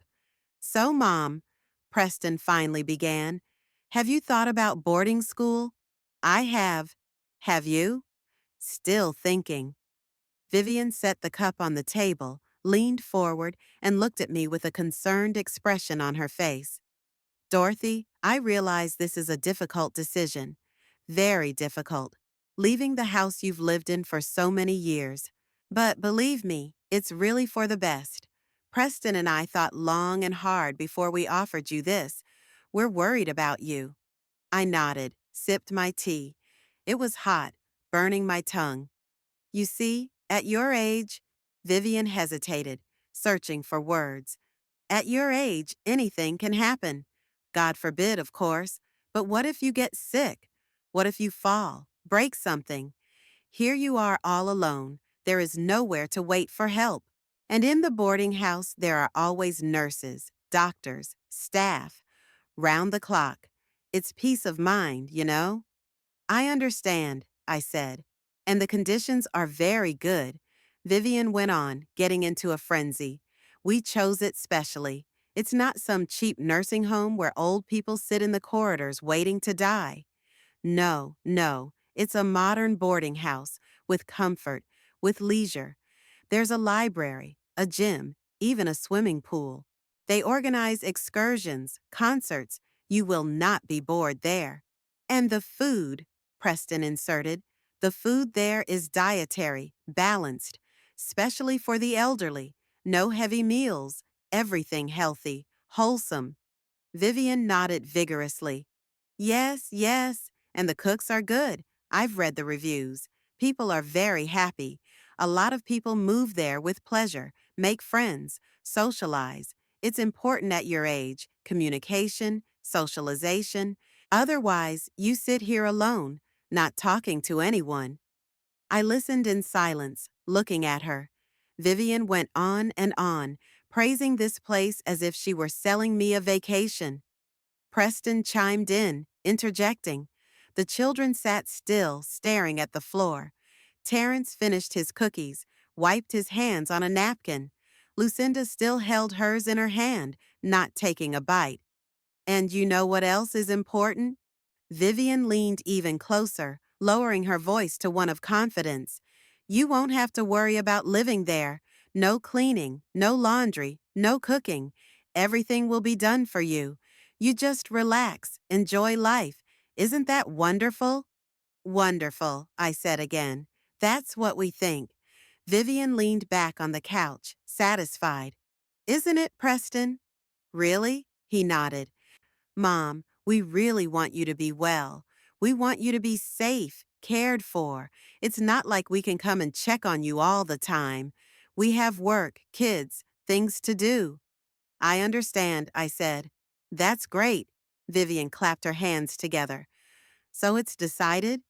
So, Mom, Preston finally began, have you thought about boarding school? I have. Have you? Still thinking. Vivian set the cup on the table, leaned forward, and looked at me with a concerned expression on her face. Dorothy, I realize this is a difficult decision. Very difficult. Leaving the house you've lived in for so many years. But believe me, it's really for the best. Preston and I thought long and hard before we offered you this. We're worried about you. I nodded, sipped my tea. It was hot, burning my tongue. You see, at your age, Vivian hesitated, searching for words. At your age, anything can happen. God forbid, of course, but what if you get sick? What if you fall, break something? Here you are all alone. There is nowhere to wait for help. And in the boarding house, there are always nurses, doctors, staff, round the clock. It's peace of mind, you know? I understand, I said. And the conditions are very good. Vivian went on, getting into a frenzy. We chose it specially. It's not some cheap nursing home where old people sit in the corridors waiting to die. No, no. It's a modern boarding house with comfort, with leisure. There's a library, a gym, even a swimming pool. They organize excursions, concerts. You will not be bored there. And the food, Preston inserted, the food there is dietary, balanced, specially for the elderly. No heavy meals, everything healthy, wholesome. Vivian nodded vigorously. Yes, yes, and the cooks are good. I've read the reviews. People are very happy. A lot of people move there with pleasure, make friends, socialize. It's important at your age, communication, socialization. Otherwise, you sit here alone, not talking to anyone. I listened in silence, looking at her. Vivian went on and on, praising this place as if she were selling me a vacation. Preston chimed in, interjecting. The children sat still, staring at the floor. Terrence finished his cookies, wiped his hands on a napkin. Lucinda still held hers in her hand, not taking a bite. And you know what else is important? Vivian leaned even closer, lowering her voice to one of confidence. You won't have to worry about living there. No cleaning, no laundry, no cooking. Everything will be done for you. You just relax, enjoy life. Isn't that wonderful? Wonderful, I said again. That's what we think. Vivian leaned back on the couch, satisfied. Isn't it, Preston? Really? He nodded. Mom, we really want you to be well. We want you to be safe, cared for. It's not like we can come and check on you all the time. We have work, kids, things to do. I understand, I said. That's great. Vivian clapped her hands together. So it's decided?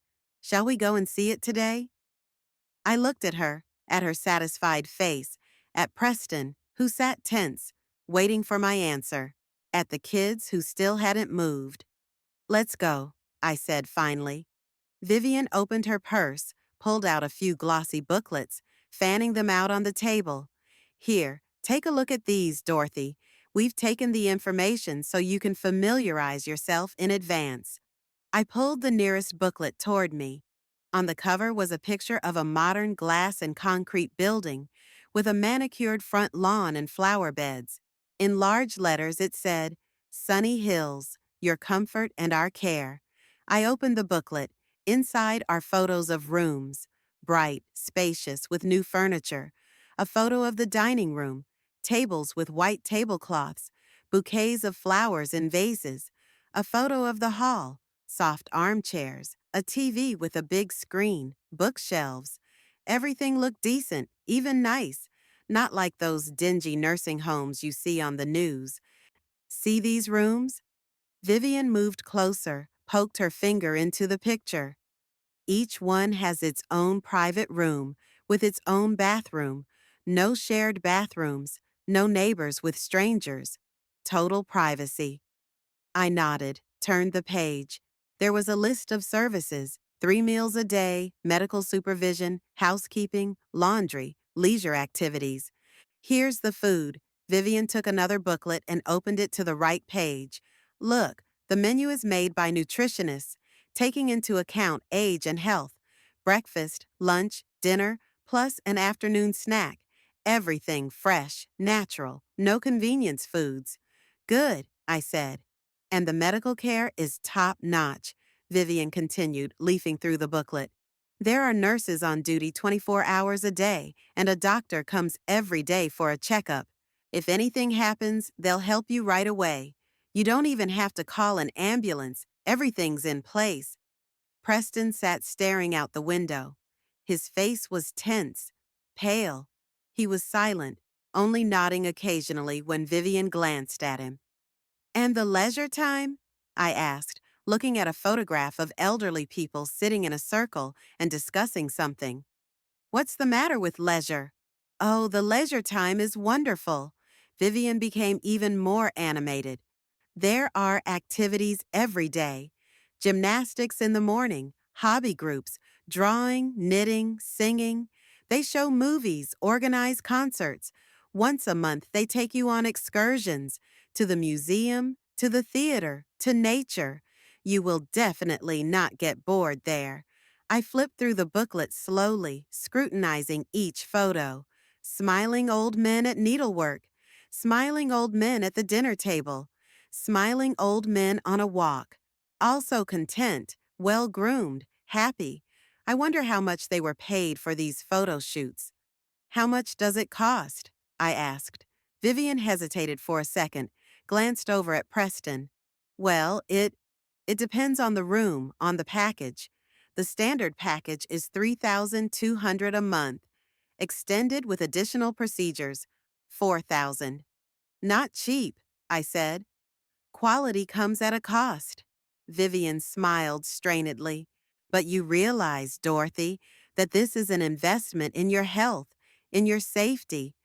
Shall we go and see it today? I looked at her satisfied face, at Preston, who sat tense, waiting for my answer, at the kids who still hadn't moved. Let's go, I said finally. Vivian opened her purse, pulled out a few glossy booklets, fanning them out on the table. Here, take a look at these, Dorothy. We've taken the information so you can familiarize yourself in advance. I pulled the nearest booklet toward me. On the cover was a picture of a modern glass and concrete building with a manicured front lawn and flower beds. In large letters it said, Sunny Hills, your comfort and our care. I opened the booklet. Inside are photos of rooms, bright, spacious, with new furniture. A photo of the dining room, tables with white tablecloths, bouquets of flowers in vases. A photo of the hall, soft armchairs, a TV with a big screen, bookshelves. Everything looked decent, even nice, not like those dingy nursing homes you see on the news. See these rooms? Vivian moved closer, poked her finger into the picture. Each one has its own private room with its own bathroom, no shared bathrooms, no neighbors with strangers, total privacy. I nodded, turned the page. There was a list of services: 3 meals a day, medical supervision, housekeeping, laundry, leisure activities. Here's the food. Vivian took another booklet and opened it to the right page. Look, the menu is made by nutritionists, taking into account age and health. Breakfast, lunch, dinner, plus an afternoon snack. Everything fresh, natural, no convenience foods. Good, I said. And the medical care is top notch, Vivian continued, leafing through the booklet. There are nurses on duty 24 hours a day, and a doctor comes every day for a checkup. If anything happens, they'll help you right away. You don't even have to call an ambulance. Everything's in place. Preston sat staring out the window. His face was tense, pale. He was silent, only nodding occasionally when Vivian glanced at him. And the leisure time? I asked, looking at a photograph of elderly people sitting in a circle and discussing something. What's the matter with leisure? Oh, the leisure time is wonderful. Vivian became even more animated. There are activities every day: gymnastics in the morning, hobby groups, drawing, knitting, singing. They show movies, organize concerts. Once a month, they take you on excursions to the museum, to the theater, to nature. You will definitely not get bored there. I flipped through the booklet slowly, scrutinizing each photo. Smiling old men at needlework, smiling old men at the dinner table, smiling old men on a walk, also content, well-groomed, happy. I wonder how much they were paid for these photo shoots. How much does it cost? I asked. Vivian hesitated for a second, glanced over at Preston. Well, it depends on the room, on the package. The standard package is $3,200 a month. Extended with additional procedures, $4,000. Not cheap, I said. Quality comes at a cost. Vivian smiled strainedly. But you realize, Dorothy, that this is an investment in your health, in your safety.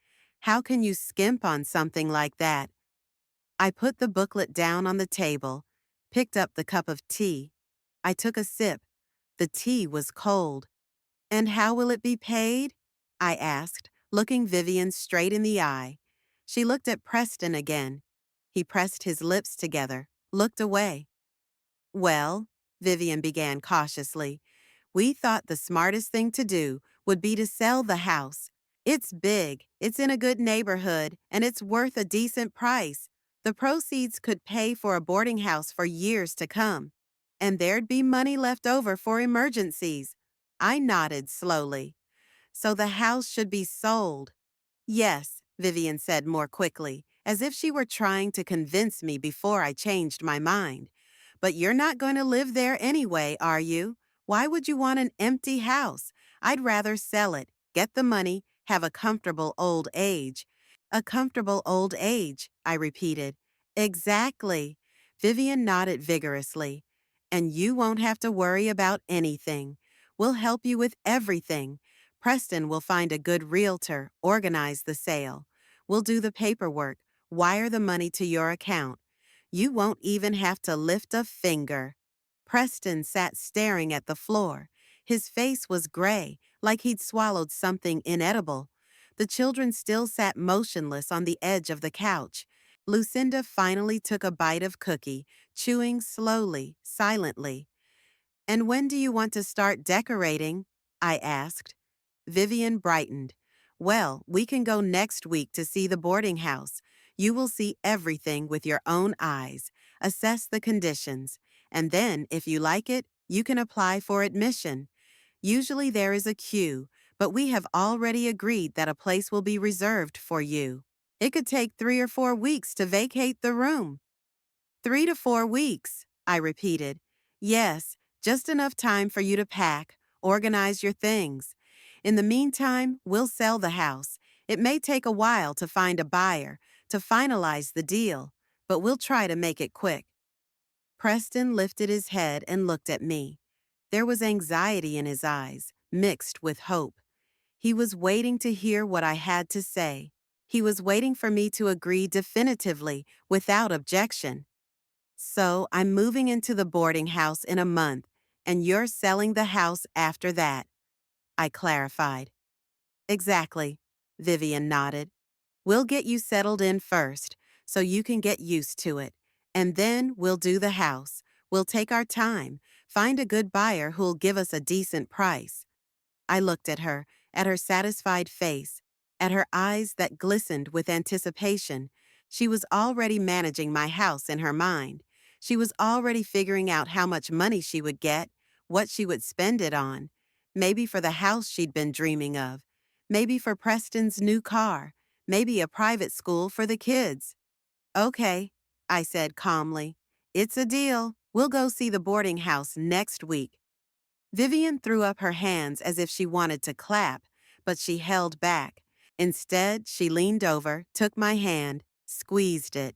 How can you skimp on something like that? I put the booklet down on the table, picked up the cup of tea. I took a sip. The tea was cold. And how will it be paid? I asked, looking Vivian straight in the eye. She looked at Preston again. He pressed his lips together, looked away. Well, Vivian began cautiously, we thought the smartest thing to do would be to sell the house. It's big, it's in a good neighborhood, and it's worth a decent price. The proceeds could pay for a boarding house for years to come. And there'd be money left over for emergencies. I nodded slowly. So the house should be sold. Yes, Vivian said more quickly, as if she were trying to convince me before I changed my mind. But you're not going to live there anyway, are you? Why would you want an empty house? I'd rather sell it, get the money, have a comfortable old age. A comfortable old age, I repeated. Exactly. Vivian nodded vigorously. And you won't have to worry about anything. We'll help you with everything. Preston will find a good realtor, organize the sale. We'll do the paperwork, wire the money to your account. You won't even have to lift a finger. Preston sat staring at the floor. His face was gray, like he'd swallowed something inedible. The children still sat motionless on the edge of the couch. Lucinda finally took a bite of cookie, chewing slowly, silently. And when do you want to start decorating? I asked. Vivian brightened. Well, we can go next week to see the boarding house. You will see everything with your own eyes, assess the conditions, and then, if you like it, you can apply for admission. Usually there is a queue, but we have already agreed that a place will be reserved for you. It could take 3 or 4 weeks to vacate the room. 3 to 4 weeks, I repeated. Yes, just enough time for you to pack, organize your things. In the meantime, we'll sell the house. It may take a while to find a buyer, to finalize the deal, but we'll try to make it quick. Preston lifted his head and looked at me. There was anxiety in his eyes, mixed with hope. He was waiting to hear what I had to say. He was waiting for me to agree definitively, without objection. So I'm moving into the boarding house in a month, and you're selling the house after that, I clarified. Exactly, Vivian nodded. We'll get you settled in first, so you can get used to it. And then we'll do the house. We'll take our time, find a good buyer who'll give us a decent price. I looked at her satisfied face, at her eyes that glistened with anticipation. She was already managing my house in her mind. She was already figuring out how much money she would get, what she would spend it on. Maybe for the house she'd been dreaming of. Maybe for Preston's new car. Maybe a private school for the kids. Okay, I said calmly. It's a deal. We'll go see the boarding house next week. Vivian threw up her hands as if she wanted to clap, but she held back. Instead, she leaned over, took my hand, squeezed it.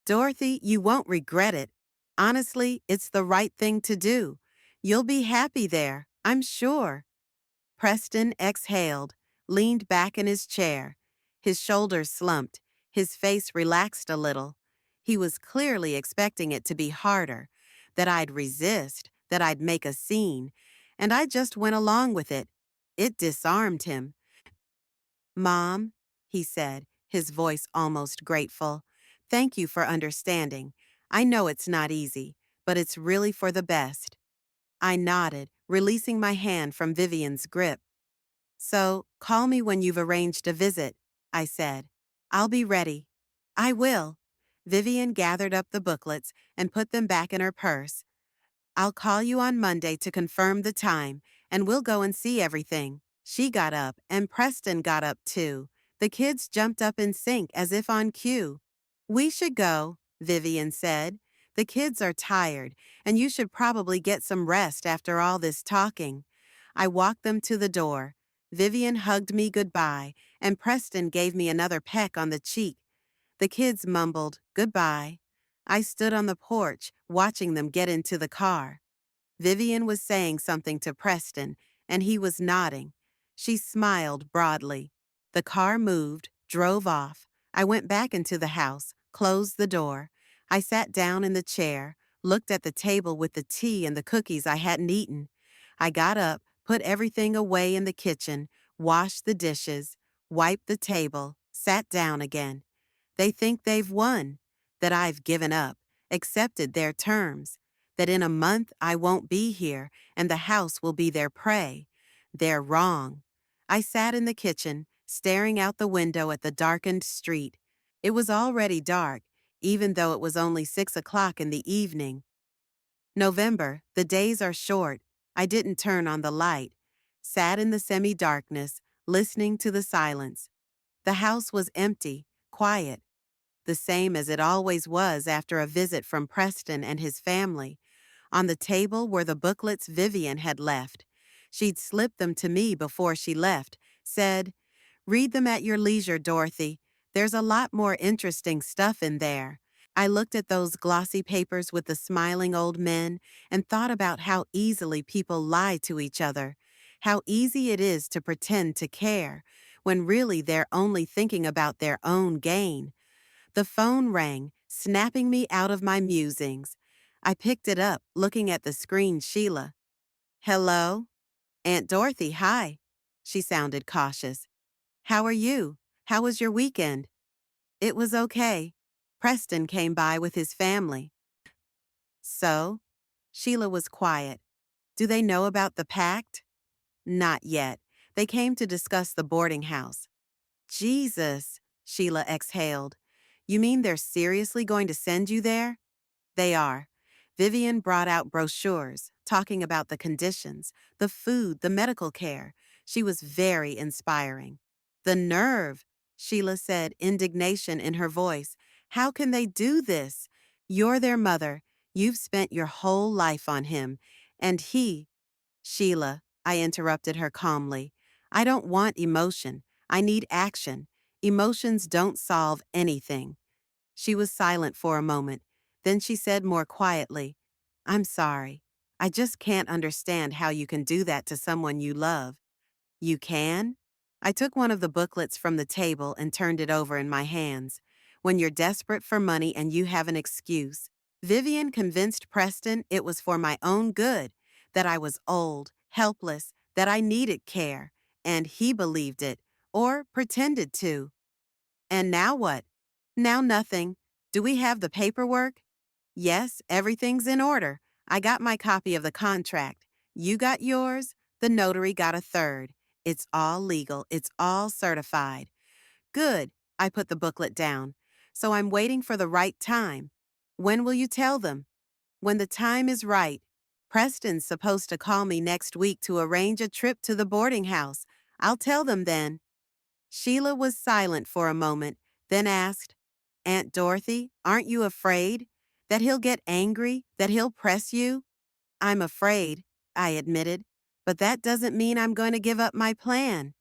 Dorothy, you won't regret it. Honestly, it's the right thing to do. You'll be happy there, I'm sure. Preston exhaled, leaned back in his chair. His shoulders slumped, his face relaxed a little. He was clearly expecting it to be harder, that I'd resist, that I'd make a scene, and I just went along with it. It disarmed him. Mom, he said, his voice almost grateful, thank you for understanding. I know it's not easy, but it's really for the best. I nodded, releasing my hand from Vivian's grip. So, call me when you've arranged a visit, I said. I'll be ready. I will. Vivian gathered up the booklets and put them back in her purse. I'll call you on Monday to confirm the time, and we'll go and see everything. She got up, and Preston got up too. The kids jumped up in sync as if on cue. We should go, Vivian said. The kids are tired, and you should probably get some rest after all this talking. I walked them to the door. Vivian hugged me goodbye, and Preston gave me another peck on the cheek. The kids mumbled, goodbye. I stood on the porch, watching them get into the car. Vivian was saying something to Preston, and he was nodding. She smiled broadly. The car moved, drove off. I went back into the house, closed the door. I sat down in the chair, looked at the table with the tea and the cookies I hadn't eaten. I got up, put everything away in the kitchen, washed the dishes, wiped the table, sat down again. They think they've won, that I've given up, accepted their terms, that in a month I won't be here and the house will be their prey. They're wrong. I sat in the kitchen, staring out the window at the darkened street. It was already dark, even though it was only 6 o'clock in the evening. November, the days are short. I didn't turn on the light. Sat in the semi-darkness, listening to the silence. The house was empty, quiet, the same as it always was after a visit from Preston and his family. On the table were the booklets Vivian had left. She'd slipped them to me before she left, said, read them at your leisure, Dorothy. There's a lot more interesting stuff in there. I looked at those glossy papers with the smiling old men and thought about how easily people lie to each other, how easy it is to pretend to care, when really they're only thinking about their own gain. The phone rang, snapping me out of my musings. I picked it up, looking at the screen. Sheila. Hello? Aunt Dorothy, hi. She sounded cautious. How are you? How was your weekend? It was okay. Preston came by with his family. So? Sheila was quiet. Do they know about the pact? Not yet. They came to discuss the boarding house. Jesus, Sheila exhaled. You mean they're seriously going to send you there? They are. Vivian brought out brochures, talking about the conditions, the food, the medical care. She was very inspiring. The nerve, Sheila said, indignation in her voice. How can they do this? You're their mother. You've spent your whole life on him. And he, Sheila, I interrupted her calmly. I don't want emotion. I need action. Emotions don't solve anything. She was silent for a moment. Then she said more quietly, I'm sorry. I just can't understand how you can do that to someone you love. You can? I took one of the booklets from the table and turned it over in my hands. When you're desperate for money and you have an excuse, Vivian convinced Preston it was for my own good, that I was old, helpless, that I needed care, and he believed it, or pretended to. And now what? Now nothing. Do we have the paperwork? Yes, everything's in order. I got my copy of the contract. You got yours. The notary got a third. It's all legal. It's all certified. Good. I put the booklet down. So I'm waiting for the right time. When will you tell them? When the time is right. Preston's supposed to call me next week to arrange a trip to the boarding house. I'll tell them then. Sheila was silent for a moment, then asked, Aunt Dorothy, aren't you afraid? That he'll get angry? That he'll press you? I'm afraid, I admitted, but that doesn't mean I'm going to give up my plan.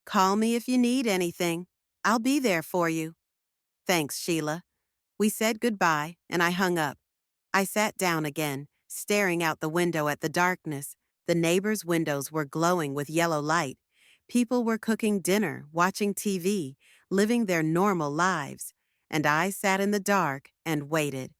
Call me if you need anything. I'll be there for you. Thanks, Sheila. We said goodbye, and I hung up. I sat down again, staring out the window at the darkness. The neighbors' windows were glowing with yellow light. People were cooking dinner, watching TV, living their normal lives. And I sat in the dark and waited.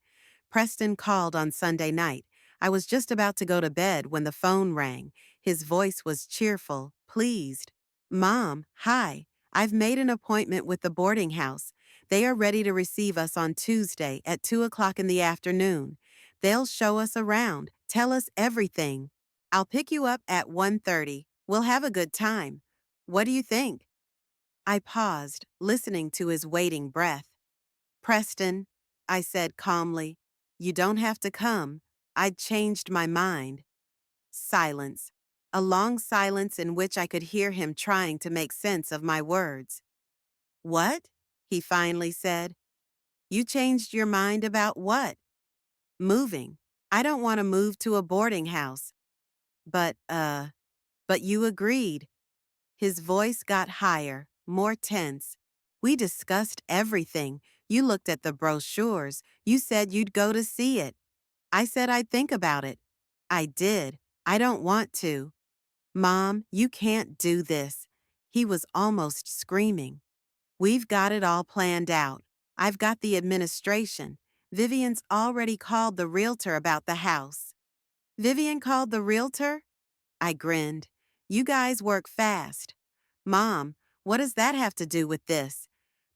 Preston called on Sunday night. I was just about to go to bed when the phone rang. His voice was cheerful, pleased. Mom, hi. I've made an appointment with the boarding house. They are ready to receive us on Tuesday at 2 o'clock in the afternoon. They'll show us around, tell us everything. I'll pick you up at 1:30. We'll have a good time. What do you think? I paused, listening to his waiting breath. Preston, I said calmly, you don't have to come. I'd changed my mind. Silence. A long silence in which I could hear him trying to make sense of my words. What? He finally said. You changed your mind about what? Moving. I don't want to move to a boarding house. But you agreed. His voice got higher, more tense. We discussed everything. You looked at the brochures. You said you'd go to see it. I said I'd think about it. I did. I don't want to. Mom, you can't do this. He was almost screaming. We've got it all planned out. I've got the administration. Vivian's already called the realtor about the house. Vivian called the realtor? I grinned. You guys work fast. Mom, what does that have to do with this?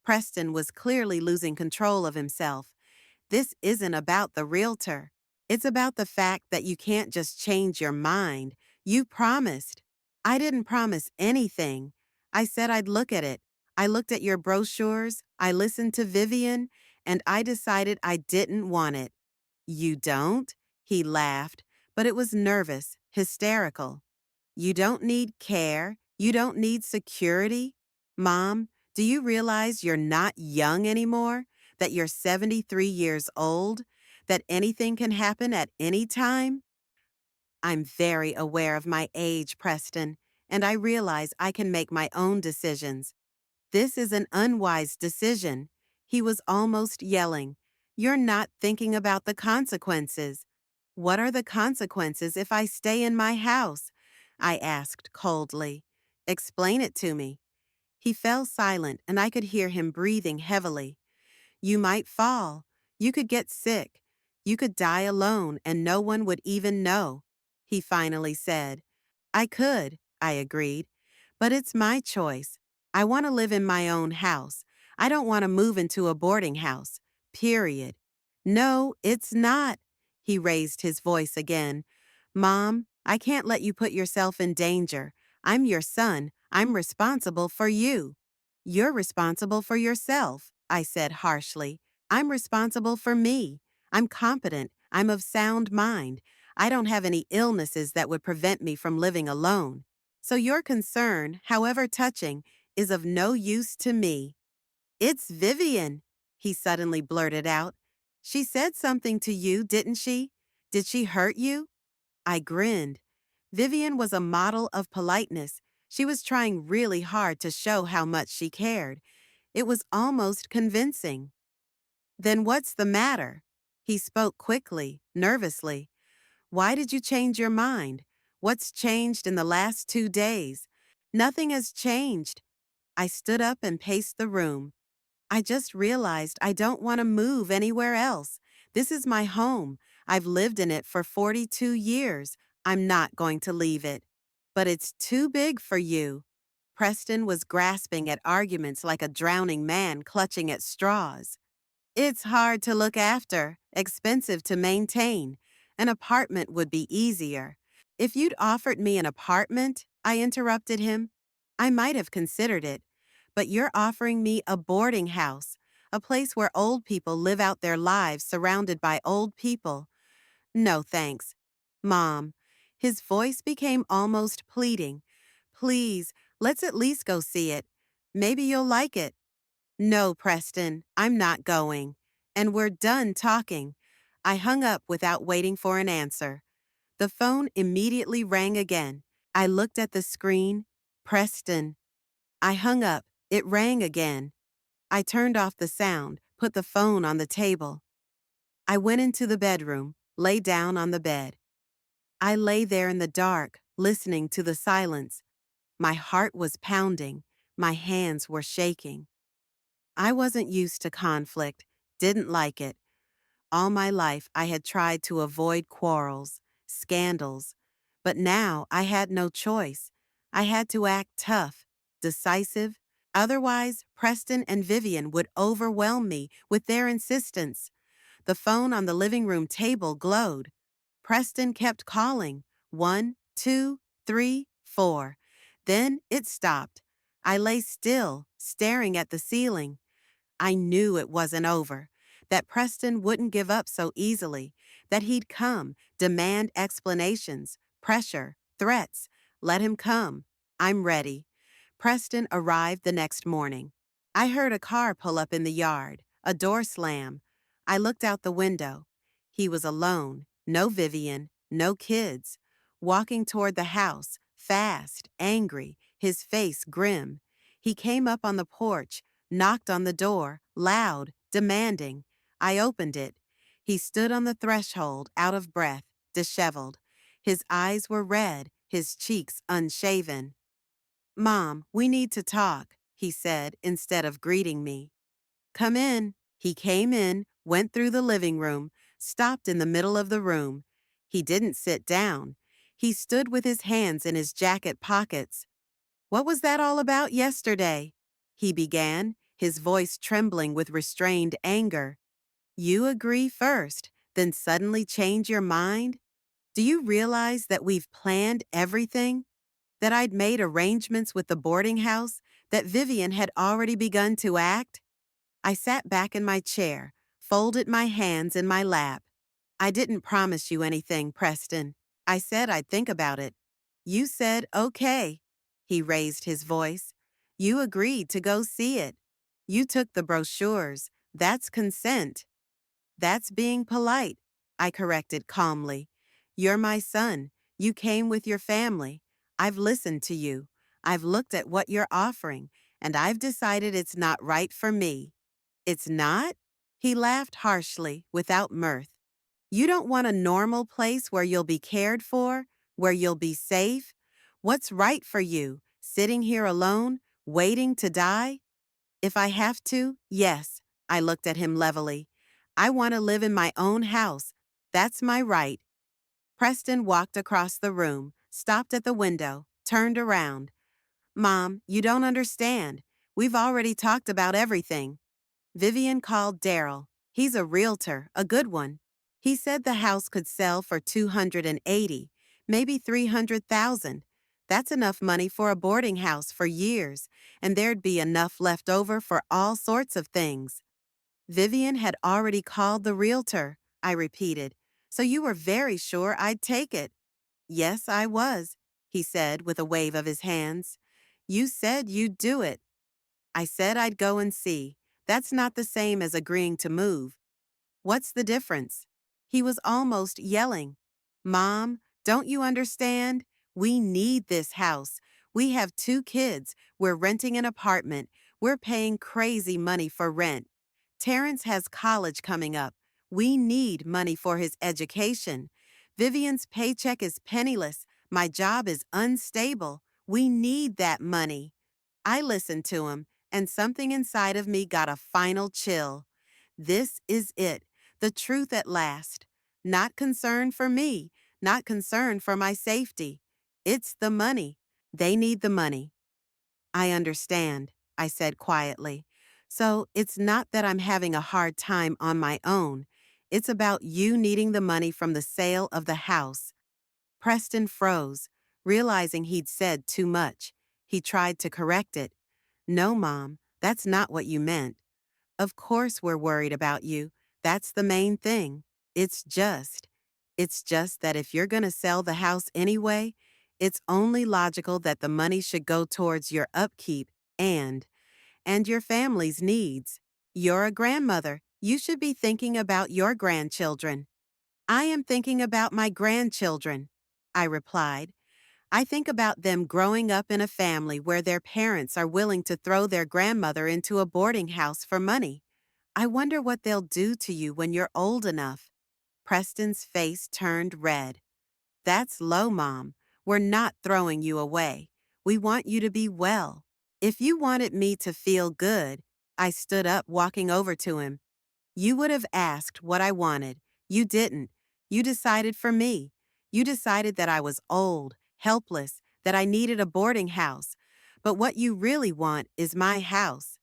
Preston was clearly losing control of himself. This isn't about the realtor. It's about the fact that you can't just change your mind. You promised. I didn't promise anything. I said I'd look at it. I looked at your brochures, I listened to Vivian, and I decided I didn't want it. You don't? He laughed, but it was nervous, hysterical. You don't need care. You don't need security. Mom, do you realize you're not young anymore? That you're 73 years old? That anything can happen at any time? I'm very aware of my age, Preston, and I realize I can make my own decisions. This is an unwise decision. He was almost yelling. You're not thinking about the consequences. What are the consequences if I stay in my house? I asked coldly. Explain it to me. He fell silent and I could hear him breathing heavily. You might fall. You could get sick. You could die alone and no one would even know, he finally said. I could, I agreed. But it's my choice. I want to live in my own house. I don't want to move into a boarding house. Period. No, it's not. He raised his voice again. Mom, I can't let you put yourself in danger. I'm your son. I'm responsible for you. You're responsible for yourself, I said harshly. I'm responsible for me. I'm competent. I'm of sound mind. I don't have any illnesses that would prevent me from living alone. So your concern, however touching, is of no use to me. It's Vivian, he suddenly blurted out. She said something to you, didn't she? Did she hurt you? I grinned. Vivian was a model of politeness. She was trying really hard to show how much she cared. It was almost convincing. Then what's the matter? He spoke quickly, nervously. Why did you change your mind? What's changed in the last 2 days? Nothing has changed. I stood up and paced the room. I just realized I don't want to move anywhere else. This is my home. I've lived in it for 42 years. I'm not going to leave it. But it's too big for you. Preston was grasping at arguments like a drowning man clutching at straws. It's hard to look after, expensive to maintain. An apartment would be easier. If you'd offered me an apartment, I interrupted him, I might have considered it. But you're offering me a boarding house, a place where old people live out their lives surrounded by old people. No, thanks. Mom. His voice became almost pleading. Please, let's at least go see it. Maybe you'll like it. No, Preston, I'm not going. And we're done talking. I hung up without waiting for an answer. The phone immediately rang again. I looked at the screen. Preston. I hung up. It rang again. I turned off the sound, put the phone on the table. I went into the bedroom, lay down on the bed. I lay there in the dark, listening to the silence. My heart was pounding. My hands were shaking. I wasn't used to conflict, didn't like it. All my life I had tried to avoid quarrels, scandals, but now I had no choice. I had to act tough, decisive. Otherwise, Preston and Vivian would overwhelm me with their insistence. The phone on the living room table glowed. Preston kept calling. 1, 2, 3, 4. Then it stopped. I lay still, staring at the ceiling. I knew it wasn't over, that Preston wouldn't give up so easily, that he'd come, demand explanations, pressure, threats. Let him come. I'm ready. Preston arrived the next morning. I heard a car pull up in the yard, a door slam. I looked out the window. He was alone, no Vivian, no kids, walking toward the house, fast, angry, his face grim. He came up on the porch, knocked on the door, loud, demanding. I opened it. He stood on the threshold, out of breath, disheveled. His eyes were red, his cheeks unshaven. Mom, we need to talk, he said instead of greeting me. Come in. He came in, went through the living room, stopped in the middle of the room. He didn't sit down. He stood with his hands in his jacket pockets. What was that all about yesterday? He began, his voice trembling with restrained anger. You agree first, then suddenly change your mind? Do you realize that we've planned everything? That I'd made arrangements with the boarding house? That Vivian had already begun to act? I sat back in my chair, folded my hands in my lap. I didn't promise you anything, Preston. I said I'd think about it. You said, okay. He raised his voice. You agreed to go see it. You took the brochures. That's consent. That's being polite, I corrected calmly. You're my son. You came with your family. I've listened to you. I've looked at what you're offering, and I've decided it's not right for me. It's not? He laughed harshly, without mirth. You don't want a normal place where you'll be cared for, where you'll be safe? What's right for you, sitting here alone, waiting to die? If I have to, yes. I looked at him levelly. I want to live in my own house. That's my right. Preston walked across the room, stopped at the window, turned around. Mom, you don't understand. We've already talked about everything. Vivian called Daryl. He's a realtor, a good one. He said the house could sell for 280, maybe 300,000. That's enough money for a boarding house for years, and there'd be enough left over for all sorts of things. Vivian had already called the realtor, I repeated, so you were very sure I'd take it. Yes, I was, he said with a wave of his hands. You said you'd do it. I said I'd go and see. That's not the same as agreeing to move. What's the difference? He was almost yelling. Mom, don't you understand? We need this house. We have 2 kids. We're renting an apartment. We're paying crazy money for rent. Terrence has college coming up. We need money for his education. Vivian's paycheck is penniless. My job is unstable. We need that money. I listened to him, and something inside of me got a final chill. This is it, the truth at last. Not concern for me, not concern for my safety. It's the money. They need the money. I understand, I said quietly. So it's not that I'm having a hard time on my own. It's about you needing the money from the sale of the house. Preston froze, realizing he'd said too much. He tried to correct it. No, Mom, that's not what you meant. Of course we're worried about you. That's the main thing. It's just. It's just that if you're going to sell the house anyway, it's only logical that the money should go towards your upkeep and your family's needs. You're a grandmother. You should be thinking about your grandchildren. I am thinking about my grandchildren, I replied. I think about them growing up in a family where their parents are willing to throw their grandmother into a boarding house for money. I wonder what they'll do to you when you're old enough. Preston's face turned red. That's low, Mom. We're not throwing you away. We want you to be well. If you wanted me to feel good, I stood up, walking over to him. You would have asked what I wanted. You didn't. You decided for me. You decided that I was old, helpless, that I needed a boarding house. But what you really want is my house.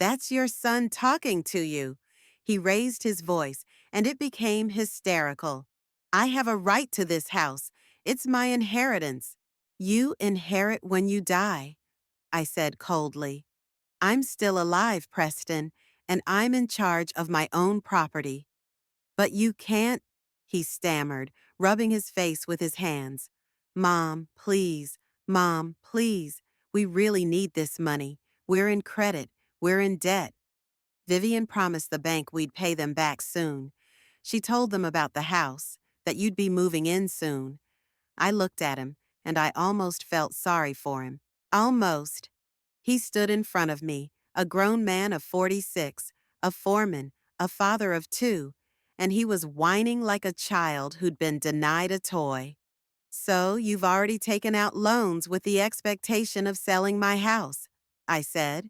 That's your son talking to you. He raised his voice, and it became hysterical. I have a right to this house. It's my inheritance. You inherit when you die, I said coldly. I'm still alive, Preston, and I'm in charge of my own property. But you can't, he stammered, rubbing his face with his hands. Mom, please. Mom, please. We really need this money. We're in credit. We're in debt. Vivian promised the bank we'd pay them back soon. She told them about the house, that you'd be moving in soon. I looked at him, and I almost felt sorry for him. Almost. He stood in front of me, a grown man of 46, a foreman, a father of two, and he was whining like a child who'd been denied a toy. So you've already taken out loans with the expectation of selling my house, I said,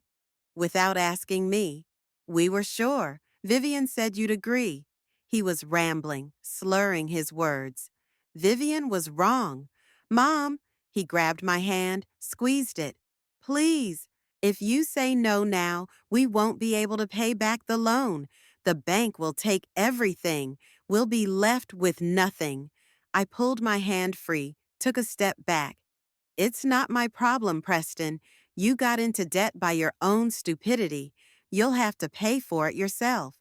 without asking me. We were sure. Vivian said you'd agree. He was rambling, slurring his words. Vivian was wrong. Mom, he grabbed my hand, squeezed it. Please, if you say no now, we won't be able to pay back the loan. The bank will take everything. We'll be left with nothing. I pulled my hand free, took a step back. It's not my problem, Preston. You got into debt by your own stupidity. You'll have to pay for it yourself.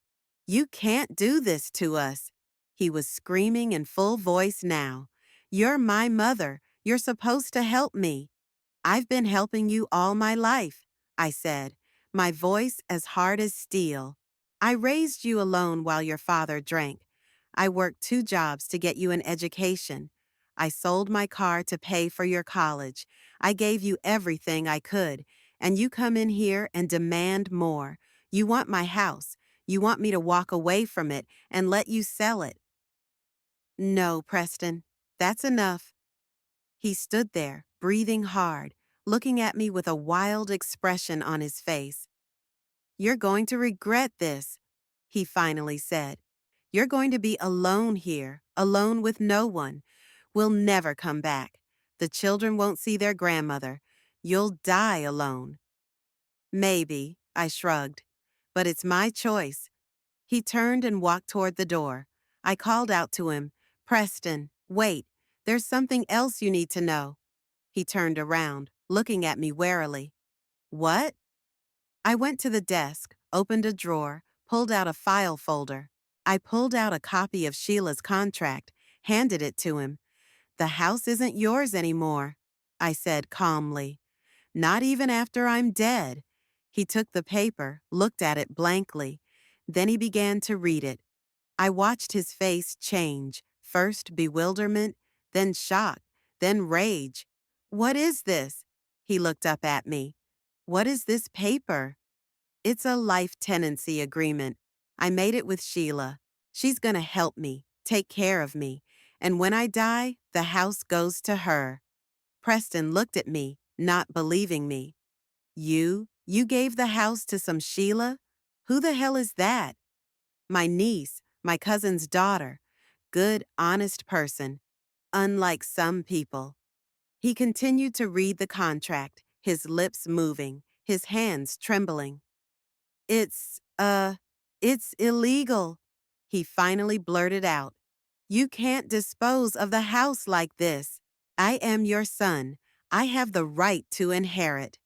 You can't do this to us. He was screaming in full voice now. You're my mother. You're supposed to help me. I've been helping you all my life, I said, my voice as hard as steel. I raised you alone while your father drank. I worked 2 jobs to get you an education. I sold my car to pay for your college. I gave you everything I could, and you come in here and demand more. You want my house. You want me to walk away from it and let you sell it. No, Preston, that's enough. He stood there, breathing hard, looking at me with a wild expression on his face. You're going to regret this, he finally said. You're going to be alone here, alone with no one. We'll never come back. The children won't see their grandmother. You'll die alone. Maybe, I shrugged. But it's my choice. He turned and walked toward the door. I called out to him, Preston, wait. There's something else you need to know. He turned around, looking at me warily. What? I went to the desk, opened a drawer, pulled out a file folder. I pulled out a copy of Sheila's contract, handed it to him. The house isn't yours anymore, I said calmly. Not even after I'm dead. He took the paper, looked at it blankly. Then he began to read it. I watched his face change, first bewilderment, then shock, then rage. What is this? He looked up at me. What is this paper? It's a life tenancy agreement. I made it with Sheila. She's gonna help me, take care of me, and when I die, the house goes to her. Preston looked at me, not believing me. You gave the house to some Sheila? Who the hell is that? My niece, my cousin's daughter. Good, honest person, unlike some people. He continued to read the contract, his lips moving, his hands trembling. It's, it's illegal, he finally blurted out. You can't dispose of the house like this. I am your son. I have the right to inherit.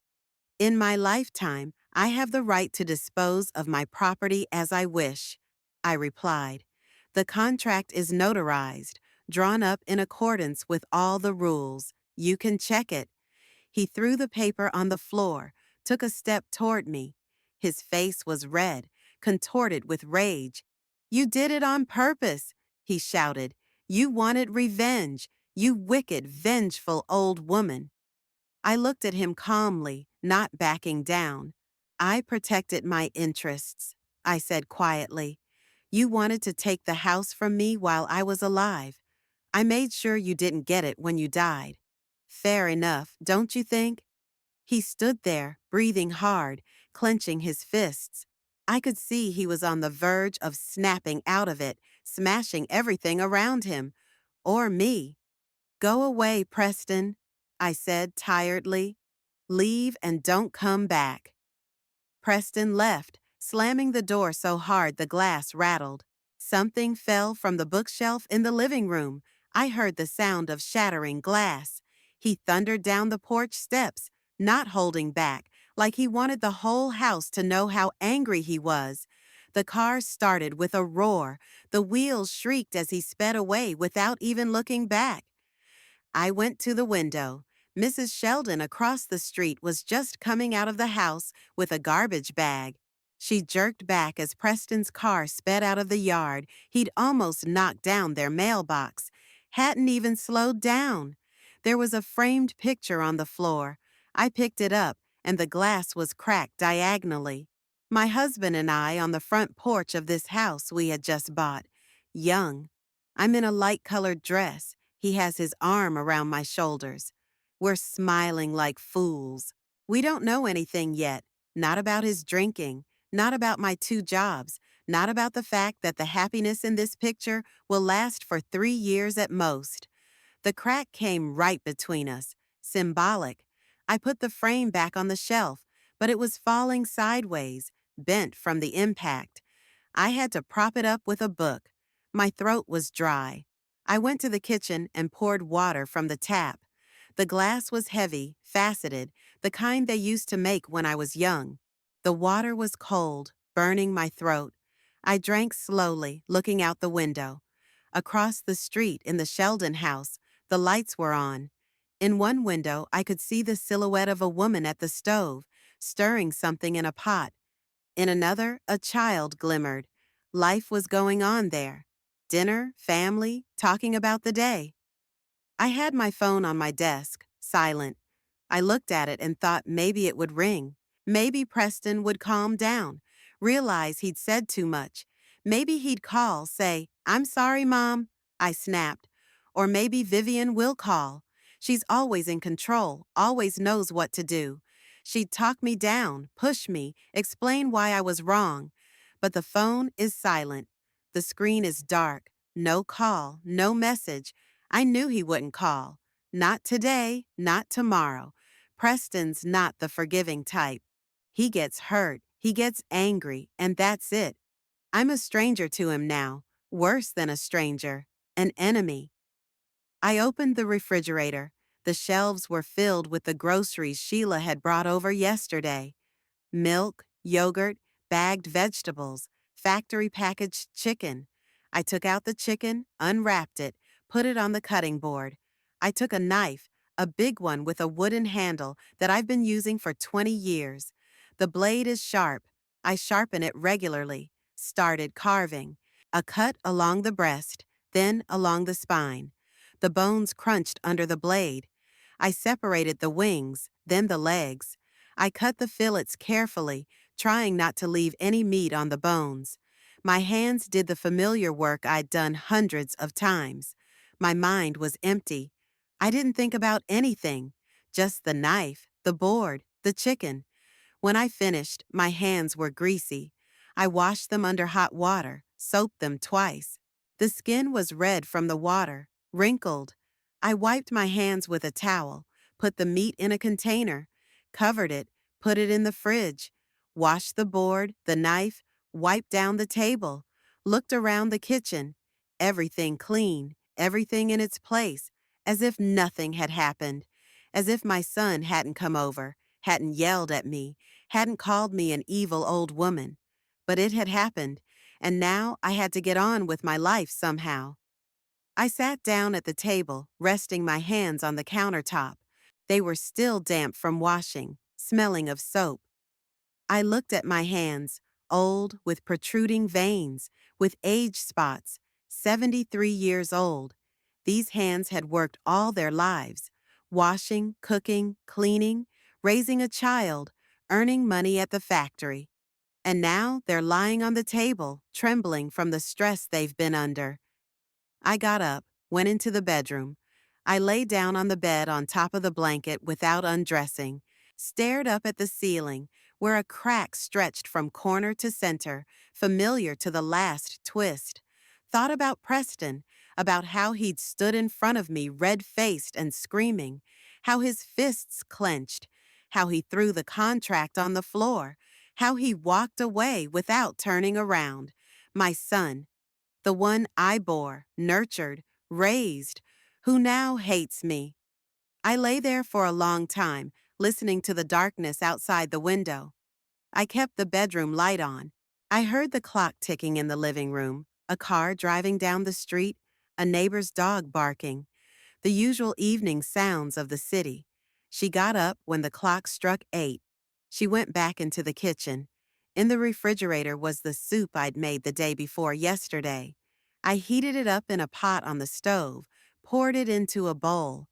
In my lifetime, I have the right to dispose of my property as I wish, I replied. The contract is notarized, drawn up in accordance with all the rules. You can check it. He threw the paper on the floor, took a step toward me. His face was red, contorted with rage. You did it on purpose, he shouted. You wanted revenge, you wicked, vengeful old woman. I looked at him calmly, not backing down. I protected my interests, I said quietly. You wanted to take the house from me while I was alive. I made sure you didn't get it when you died. Fair enough, don't you think? He stood there, breathing hard, clenching his fists. I could see he was on the verge of snapping out of it, smashing everything around him. Or me. Go away, Preston, I said tiredly. Leave and don't come back. Preston left, slamming the door so hard the glass rattled. Something fell from the bookshelf in the living room. I heard the sound of shattering glass. He thundered down the porch steps, not holding back, like he wanted the whole house to know how angry he was. The car started with a roar. The wheels shrieked as he sped away without even looking back. I went to the window. Mrs. Sheldon across the street was just coming out of the house with a garbage bag. She jerked back as Preston's car sped out of the yard. He'd almost knocked down their mailbox. Hadn't even slowed down. There was a framed picture on the floor. I picked it up, and the glass was cracked diagonally. My husband and I on the front porch of this house we had just bought. Young. I'm in a light-colored dress. He has his arm around my shoulders. We're smiling like fools. We don't know anything yet. Not about his drinking, not about my 2 jobs, not about the fact that the happiness in this picture will last for 3 years at most. The crack came right between us, symbolic. I put the frame back on the shelf, but it was falling sideways, bent from the impact. I had to prop it up with a book. My throat was dry. I went to the kitchen and poured water from the tap. The glass was heavy, faceted, the kind they used to make when I was young. The water was cold, burning my throat. I drank slowly, looking out the window. Across the street in the Sheldon house, the lights were on. In one window, I could see the silhouette of a woman at the stove, stirring something in a pot. In another, a child glimmered. Life was going on there. Dinner, family, talking about the day. I had my phone on my desk, silent. I looked at it and thought maybe it would ring. Maybe Preston would calm down, realize he'd said too much. Maybe he'd call, say, "I'm sorry, Mom," I snapped. Or maybe Vivian will call. She's always in control, always knows what to do. She'd talk me down, push me, explain why I was wrong. But the phone is silent. The screen is dark. No call, no message. I knew he wouldn't call. Not today, not tomorrow. Preston's not the forgiving type. He gets hurt, he gets angry, and that's it. I'm a stranger to him now, worse than a stranger, an enemy. I opened the refrigerator. The shelves were filled with the groceries Sheila had brought over yesterday. Milk, yogurt, bagged vegetables, factory-packaged chicken. I took out the chicken, unwrapped it, put it on the cutting board. I took a knife, a big one with a wooden handle that I've been using for 20 years. The blade is sharp. I sharpen it regularly. Started carving. A cut along the breast, then along the spine. The bones crunched under the blade. I separated the wings, then the legs. I cut the fillets carefully, trying not to leave any meat on the bones. My hands did the familiar work I'd done hundreds of times. My mind was empty. I didn't think about anything, just the knife, the board, the chicken. When I finished, my hands were greasy. I washed them under hot water, soaped them twice. The skin was red from the water, wrinkled. I wiped my hands with a towel, put the meat in a container, covered it, put it in the fridge, washed the board, the knife, wiped down the table, looked around the kitchen. Everything clean, everything in its place, as if nothing had happened, as if my son hadn't come over, hadn't yelled at me, hadn't called me an evil old woman. But it had happened, and now I had to get on with my life somehow. I sat down at the table, resting my hands on the countertop. They were still damp from washing, smelling of soap. I looked at my hands, old, with protruding veins, with age spots, 73 years old. These hands had worked all their lives, washing, cooking, cleaning, raising a child, earning money at the factory. And now they're lying on the table, trembling from the stress they've been under. I got up, went into the bedroom. I lay down on the bed on top of the blanket without undressing, stared up at the ceiling, where a crack stretched from corner to center, familiar to the last twist. Thought about Preston, about how he'd stood in front of me red-faced and screaming, how his fists clenched, how he threw the contract on the floor, how he walked away without turning around. My son, the one I bore, nurtured, raised, who now hates me. I lay there for a long time, listening to the darkness outside the window. I kept the bedroom light on. I heard the clock ticking in the living room, a car driving down the street, a neighbor's dog barking, the usual evening sounds of the city. She got up when the clock struck 8. She went back into the kitchen. In the refrigerator was the soup I'd made the day before yesterday. I heated it up in a pot on the stove, poured it into a bowl.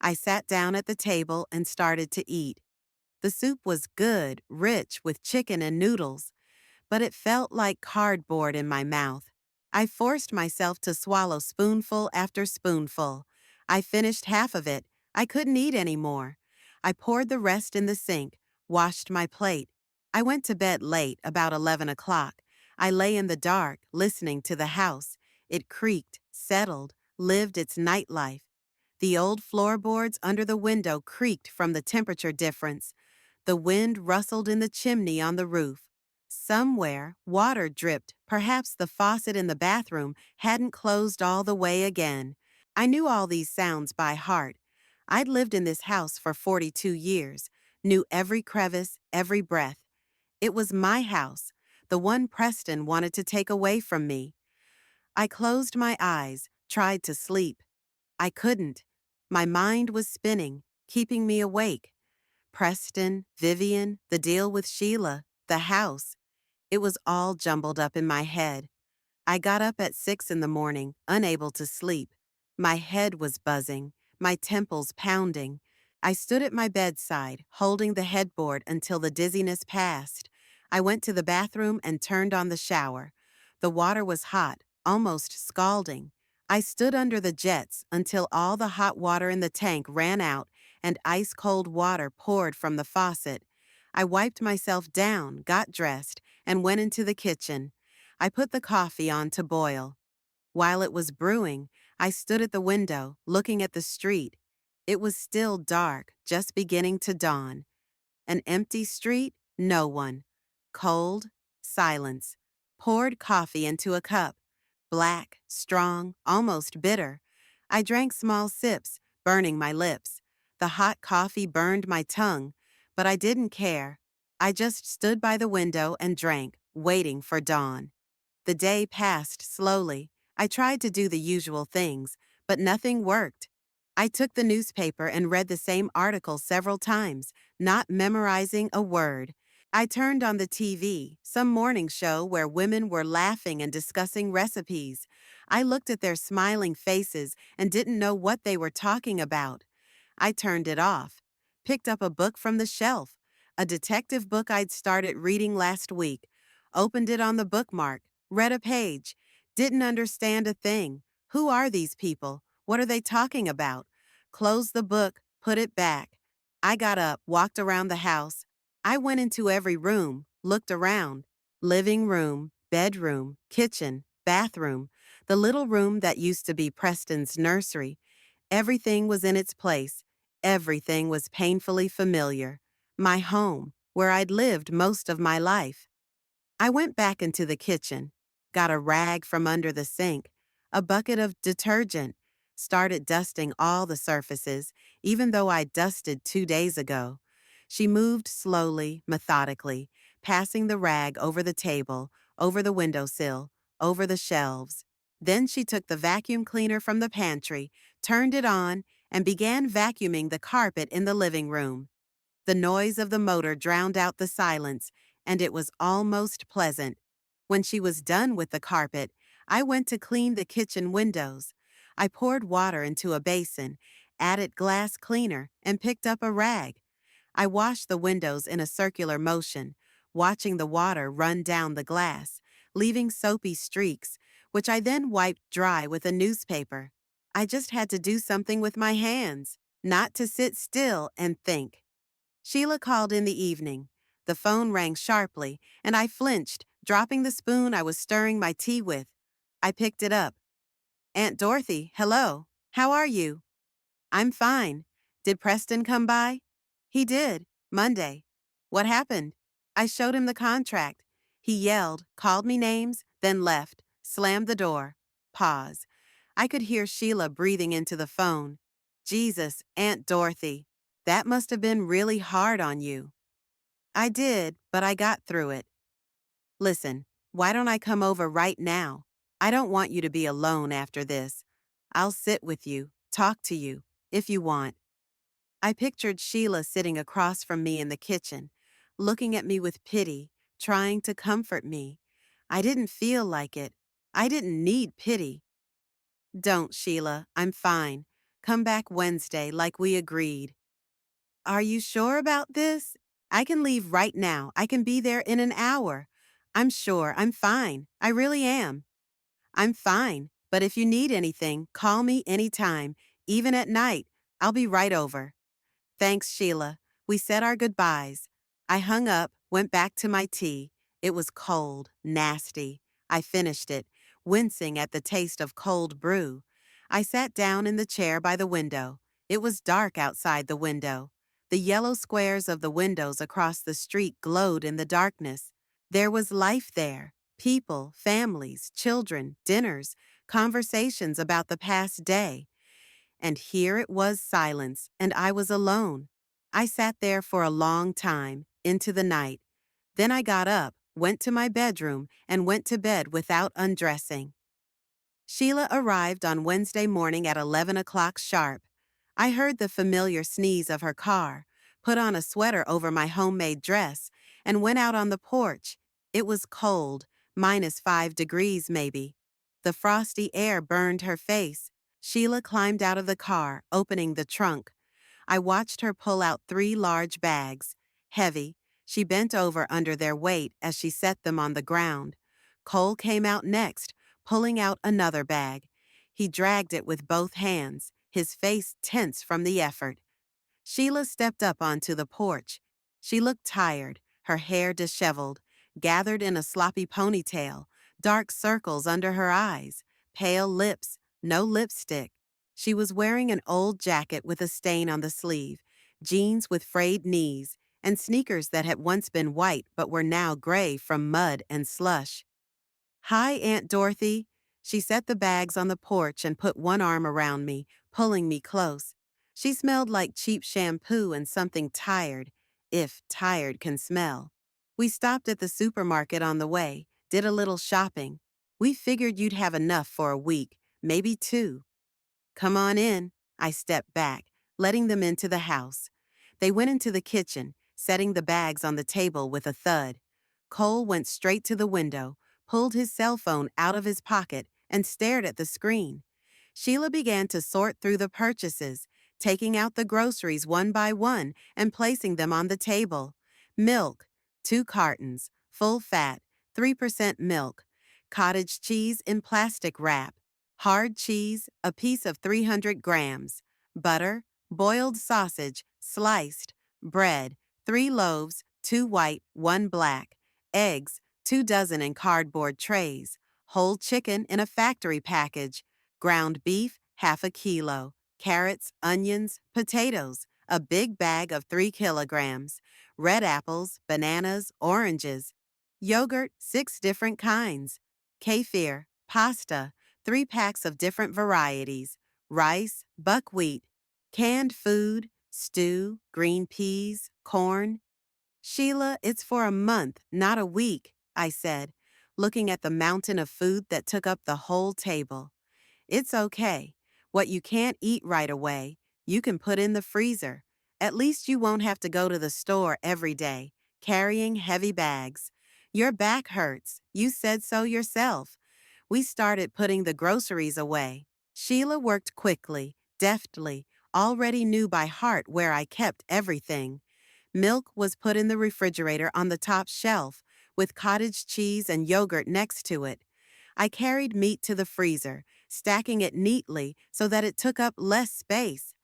I sat down at the table and started to eat. The soup was good, rich, with chicken and noodles, but it felt like cardboard in my mouth. I forced myself to swallow spoonful after spoonful. I finished half of it. I couldn't eat any more. I poured the rest in the sink, washed my plate. I went to bed late, about 11 o'clock. I lay in the dark, listening to the house. It creaked, settled, lived its nightlife. The old floorboards under the window creaked from the temperature difference. The wind rustled in the chimney on the roof. Somewhere, water dripped. Perhaps the faucet in the bathroom hadn't closed all the way again. I knew all these sounds by heart. I'd lived in this house for 42 years, knew every crevice, every breath. It was my house, the one Preston wanted to take away from me. I closed my eyes, tried to sleep. I couldn't. My mind was spinning, keeping me awake. Preston, Vivian, the deal with Sheila, the house. It was all jumbled up in my head. I got up at 6 in the morning, unable to sleep. My head was buzzing, my temples pounding. I stood at my bedside, holding the headboard until the dizziness passed. I went to the bathroom and turned on the shower. The water was hot, almost scalding. I stood under the jets until all the hot water in the tank ran out and ice-cold water poured from the faucet. I wiped myself down, got dressed, and went into the kitchen. I put the coffee on to boil. While it was brewing, I stood at the window, looking at the street. It was still dark, just beginning to dawn. An empty street, no one. Cold, silence. Poured coffee into a cup. Black, strong, almost bitter. I drank small sips, burning my lips. The hot coffee burned my tongue, but I didn't care. I just stood by the window and drank, waiting for dawn. The day passed slowly. I tried to do the usual things, but nothing worked. I took the newspaper and read the same article several times, not memorizing a word. I turned on the TV, some morning show where women were laughing and discussing recipes. I looked at their smiling faces and didn't know what they were talking about. I turned it off, picked up a book from the shelf, a detective book I'd started reading last week, opened it on the bookmark, read a page, didn't understand a thing. Who are these people? What are they talking about? Closed the book, put it back. I got up, walked around the house. I went into every room, looked around. Living room, bedroom, kitchen, bathroom, the little room that used to be Preston's nursery. Everything was in its place. Everything was painfully familiar. My home, where I'd lived most of my life. I went back into the kitchen, got a rag from under the sink, a bucket of detergent, started dusting all the surfaces, even though I dusted 2 days ago. She moved slowly, methodically, passing the rag over the table, over the windowsill, over the shelves. Then she took the vacuum cleaner from the pantry, turned it on, and began vacuuming the carpet in the living room. The noise of the motor drowned out the silence, and it was almost pleasant. When she was done with the carpet, I went to clean the kitchen windows. I poured water into a basin, added glass cleaner, and picked up a rag. I washed the windows in a circular motion, watching the water run down the glass, leaving soapy streaks, which I then wiped dry with a newspaper. I just had to do something with my hands, not to sit still and think. Sheila called in the evening. The phone rang sharply, and I flinched, dropping the spoon I was stirring my tea with. I picked it up. Aunt Dorothy, hello. How are you? I'm fine. Did Preston come by? He did, Monday. What happened? I showed him the contract. He yelled, called me names, then left, slammed the door. Pause. I could hear Sheila breathing into the phone. Jesus, Aunt Dorothy. That must have been really hard on you. I did, but I got through it. Listen, why don't I come over right now? I don't want you to be alone after this. I'll sit with you, talk to you, if you want. I pictured Sheila sitting across from me in the kitchen, looking at me with pity, trying to comfort me. I didn't feel like it. I didn't need pity. Don't, Sheila. I'm fine. Come back Wednesday like we agreed. Are you sure about this? I can leave right now. I can be there in an hour. I'm sure. I'm fine. I really am. I'm fine. But if you need anything, call me anytime, even at night. I'll be right over. Thanks, Sheila. We said our goodbyes. I hung up, went back to my tea. It was cold, nasty. I finished it, wincing at the taste of cold brew. I sat down in the chair by the window. It was dark outside the window. The yellow squares of the windows across the street glowed in the darkness. There was life there. People, families, children, dinners, conversations about the past day. And here it was silence, and I was alone. I sat there for a long time, into the night. Then I got up, went to my bedroom, and went to bed without undressing. Sheila arrived on Wednesday morning at 11 o'clock sharp. I heard the familiar sneeze of her car, put on a sweater over my homemade dress, and went out on the porch. It was cold, -5 degrees maybe. The frosty air burned her face. Sheila climbed out of the car, opening the trunk. I watched her pull out 3 large bags. Heavy, she bent over under their weight as she set them on the ground. Cole came out next, pulling out another bag. He dragged it with both hands, his face tense from the effort. Sheila stepped up onto the porch. She looked tired, her hair disheveled, gathered in a sloppy ponytail, dark circles under her eyes, pale lips, no lipstick. She was wearing an old jacket with a stain on the sleeve, jeans with frayed knees, and sneakers that had once been white but were now gray from mud and slush. Hi, Aunt Dorothy. She set the bags on the porch and put one arm around me, pulling me close. She smelled like cheap shampoo and something tired, if tired can smell. We stopped at the supermarket on the way, did a little shopping. We figured you'd have enough for a week, maybe 2. Come on in. I stepped back, letting them into the house. They went into the kitchen, setting the bags on the table with a thud. Cole went straight to the window, pulled his cell phone out of his pocket, and stared at the screen. Sheila began to sort through the purchases, taking out the groceries one by one and placing them on the table. Milk, 2 cartons, full fat, 3% milk. Cottage cheese in plastic wrap. Hard cheese, a piece of 300 grams. Butter, boiled sausage, sliced. Bread, 3 loaves, 2 white, 1 black. Eggs, 2 dozen in cardboard trays. Whole chicken in a factory package. Ground beef, half a kilo. Carrots, onions, potatoes, a big bag of 3 kilograms. Red apples, bananas, oranges. Yogurt, 6 different kinds. Kefir, pasta, 3 packs of different varieties. Rice, buckwheat. Canned food, stew, green peas, corn. Sheila, it's for a month, not a week, I said, looking at the mountain of food that took up the whole table. It's okay. What you can't eat right away, you can put in the freezer. At least you won't have to go to the store every day, carrying heavy bags. Your back hurts. You said so yourself. We started putting the groceries away. Sheila worked quickly, deftly, already knew by heart where I kept everything. Milk was put in the refrigerator on the top shelf, with cottage cheese and yogurt next to it. I carried meat to the freezer, stacking it neatly so that it took up less space.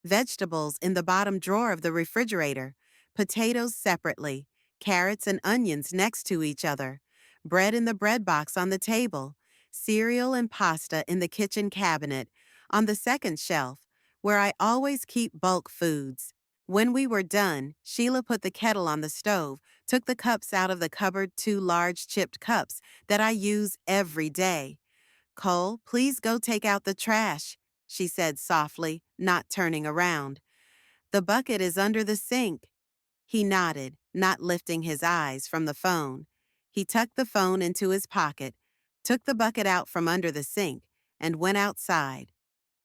Vegetables in the bottom drawer of the refrigerator, potatoes separately, carrots and onions next to each other, bread in the bread box on the table, cereal and pasta in the kitchen cabinet, on the second shelf, where I always keep bulk foods. When we were done, Sheila put the kettle on the stove, took the cups out of the cupboard, 2 large chipped cups that I use every day. Cole, please go take out the trash, she said softly, not turning around. The bucket is under the sink. He nodded, not lifting his eyes from the phone. He tucked the phone into his pocket, took the bucket out from under the sink, and went outside.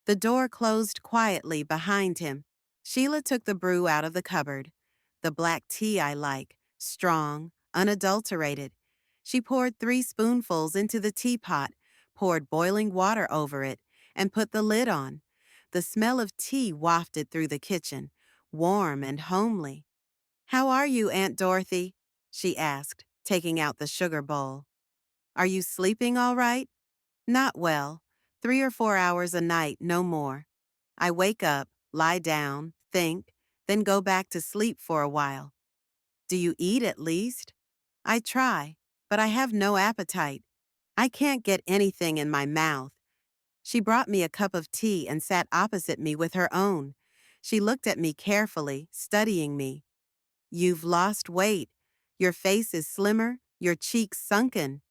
The door closed quietly behind him. Sheila took the brew out of the cupboard. The black tea I like, strong, unadulterated. She poured 3 spoonfuls into the teapot, poured boiling water over it, and put the lid on. The smell of tea wafted through the kitchen, warm and homely. "How are you, Aunt Dorothy?" she asked, taking out the sugar bowl. "Are you sleeping all right?" "Not well. 3 or 4 hours a night, no more. I wake up, lie down, think, then go back to sleep for a while." "Do you eat at least?" "I try, but I have no appetite. I can't get anything in my mouth." She brought me a cup of tea and sat opposite me with her own. She looked at me carefully, studying me. "You've lost weight. Your face is slimmer, your cheeks sunken."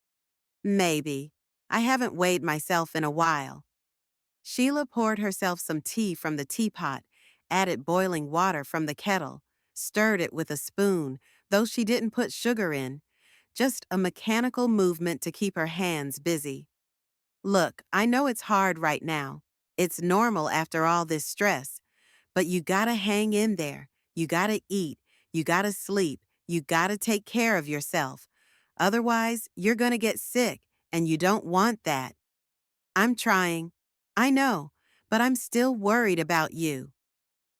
"Maybe. I haven't weighed myself in a while." Sheila poured herself some tea from the teapot, added boiling water from the kettle, stirred it with a spoon, though she didn't put sugar in. Just a mechanical movement to keep her hands busy. "Look, I know it's hard right now. It's normal after all this stress. But you gotta hang in there. You gotta eat. You gotta sleep. You gotta take care of yourself. Otherwise, you're gonna get sick, and you don't want that." "I'm trying." "I know, but I'm still worried about you."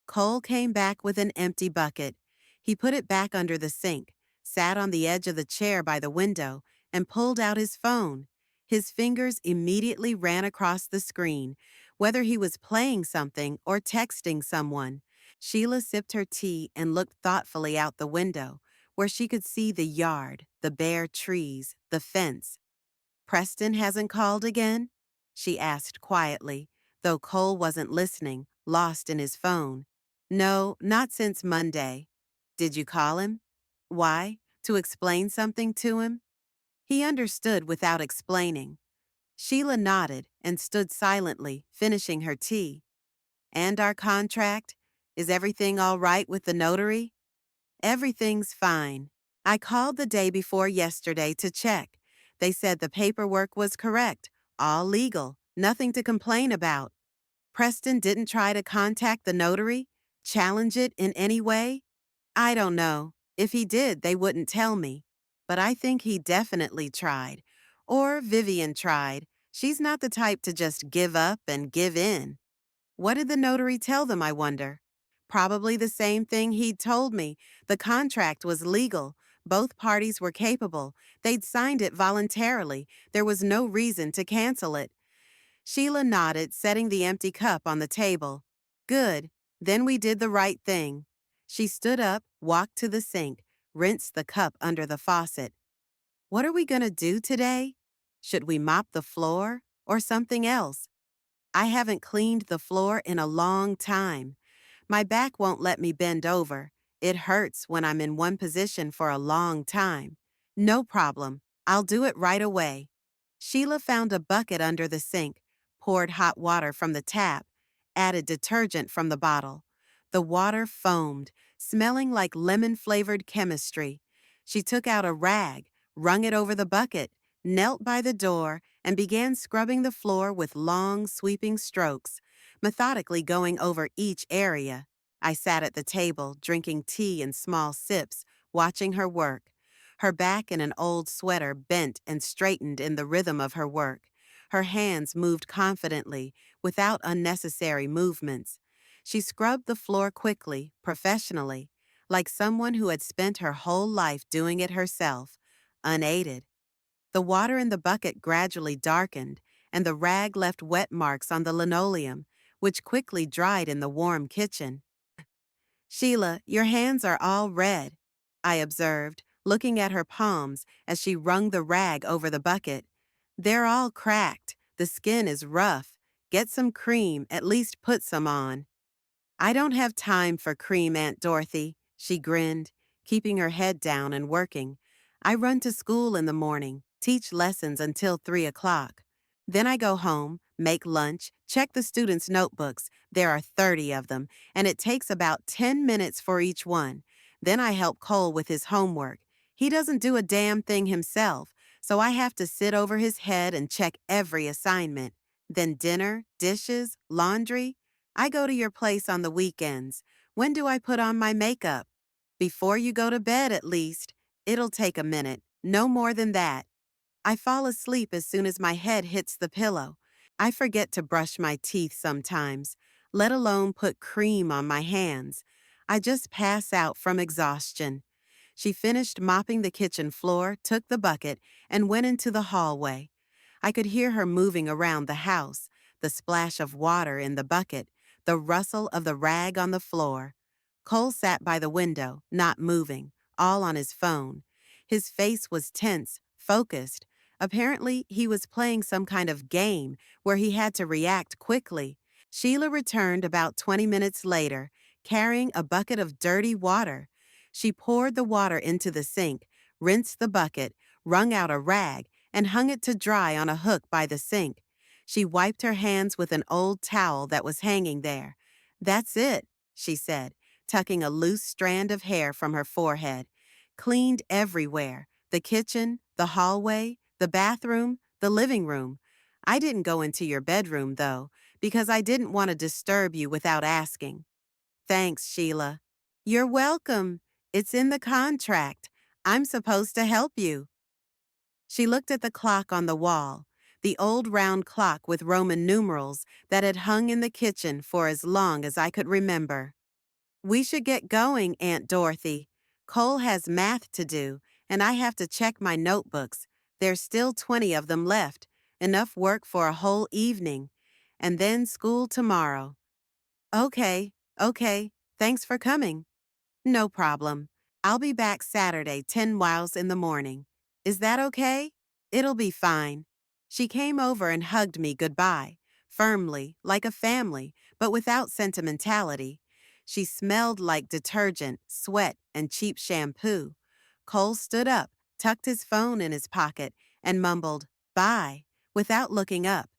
Cole came back with an empty bucket. He put it back under the sink, sat on the edge of the chair by the window, and pulled out his phone. His fingers immediately ran across the screen, whether he was playing something or texting someone. Sheila sipped her tea and looked thoughtfully out the window, where she could see the yard, the bare trees, the fence. "Preston hasn't called again?" she asked quietly, though Cole wasn't listening, lost in his phone. "No, not since Monday." "Did you call him?" "Why? To explain something to him?" He understood without explaining. Sheila nodded and stood silently, finishing her tea. "And our contract? Is everything all right with the notary?" "Everything's fine. I called the day before yesterday to check. They said the paperwork was correct, all legal, nothing to complain about." "Preston didn't try to contact the notary? Challenge it in any way?" "I don't know. If he did, they wouldn't tell me. But I think he definitely tried. Or Vivian tried. She's not the type to just give up and give in." "What did the notary tell them, I wonder?" "Probably the same thing he'd told me. The contract was legal. Both parties were capable. They'd signed it voluntarily. There was no reason to cancel it." Sheila nodded, setting the empty cup on the table. "Good. Then we did the right thing." She stood up, walked to the sink, rinsed the cup under the faucet. What are we going to do today? Should we mop the floor or something else? I haven't cleaned the floor in a long time. My back won't let me bend over. It hurts when I'm in one position for a long time. No problem. I'll do it right away. Sheila found a bucket under the sink, poured hot water from the tap, added detergent from the bottle. The water foamed, smelling like lemon-flavored chemistry. She took out a rag, wrung it over the bucket, knelt by the door, and began scrubbing the floor with long, sweeping strokes, methodically going over each area. I sat at the table, drinking tea in small sips, watching her work. Her back in an old sweater bent and straightened in the rhythm of her work. Her hands moved confidently, without unnecessary movements. She scrubbed the floor quickly, professionally, like someone who had spent her whole life doing it herself, unaided. The water in the bucket gradually darkened, and the rag left wet marks on the linoleum, which quickly dried in the warm kitchen. Sheila, your hands are all red, I observed, looking at her palms as she wrung the rag over the bucket. They're all cracked. The skin is rough. Get some cream, at least put some on. I don't have time for cream, Aunt Dorothy, she grinned, keeping her head down and working. I run to school in the morning, teach lessons until 3 o'clock. Then I go home, make lunch, check the students' notebooks. There are 30 of them, and it takes about 10 minutes for each one. Then I help Cole with his homework. He doesn't do a damn thing himself, so I have to sit over his head and check every assignment. Then dinner, dishes, laundry. I go to your place on the weekends. When do I put on my makeup? Before you go to bed, at least. It'll take a minute, no more than that. I fall asleep as soon as my head hits the pillow. I forget to brush my teeth sometimes, let alone put cream on my hands. I just pass out from exhaustion. She finished mopping the kitchen floor, took the bucket, and went into the hallway. I could hear her moving around the house, the splash of water in the bucket, the rustle of the rag on the floor. Cole sat by the window, not moving, all on his phone. His face was tense, focused. Apparently, he was playing some kind of game where he had to react quickly. Sheila returned about 20 minutes later, carrying a bucket of dirty water. She poured the water into the sink, rinsed the bucket, wrung out a rag, and hung it to dry on a hook by the sink. She wiped her hands with an old towel that was hanging there. That's it, she said, tucking a loose strand of hair from her forehead. Cleaned everywhere, the kitchen, the hallway, the bathroom, the living room. I didn't go into your bedroom, though, because I didn't want to disturb you without asking. Thanks, Sheila. You're welcome. It's in the contract. I'm supposed to help you. She looked at the clock on the wall, the old round clock with Roman numerals that had hung in the kitchen for as long as I could remember. We should get going, Aunt Dorothy. Cole has math to do, and I have to check my notebooks. There's still 20 of them left, enough work for a whole evening. And then school tomorrow. Okay. Thanks for coming. No problem. I'll be back Saturday 10 miles in the morning. Is that okay? It'll be fine. She came over and hugged me goodbye, firmly, like a family, but without sentimentality. She smelled like detergent, sweat, and cheap shampoo. Cole stood up, tucked his phone in his pocket, and mumbled, "Bye," without looking up.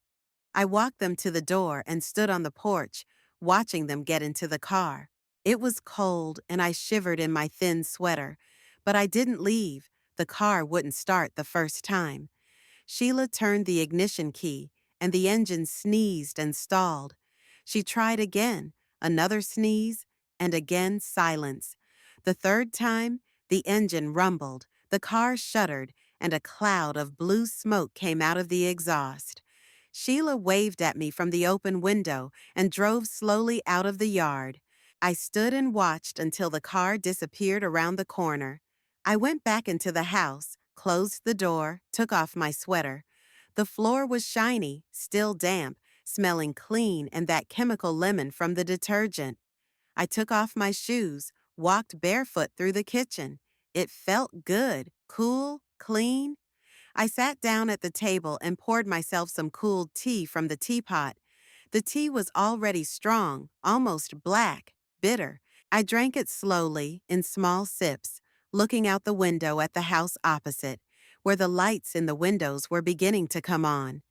I walked them to the door and stood on the porch, watching them get into the car. It was cold and I shivered in my thin sweater, but I didn't leave. The car wouldn't start the first time. Sheila turned the ignition key and the engine sneezed and stalled. She tried again, another sneeze, and again silence. The third time, the engine rumbled, the car shuddered, and a cloud of blue smoke came out of the exhaust. Sheila waved at me from the open window and drove slowly out of the yard. I stood and watched until the car disappeared around the corner. I went back into the house, closed the door, took off my sweater. The floor was shiny, still damp, smelling clean and that chemical lemon from the detergent. I took off my shoes, walked barefoot through the kitchen. It felt good, cool, clean. I sat down at the table and poured myself some cool tea from the teapot. The tea was already strong, almost black, bitter. I drank it slowly, in small sips, looking out the window at the house opposite, where the lights in the windows were beginning to come on.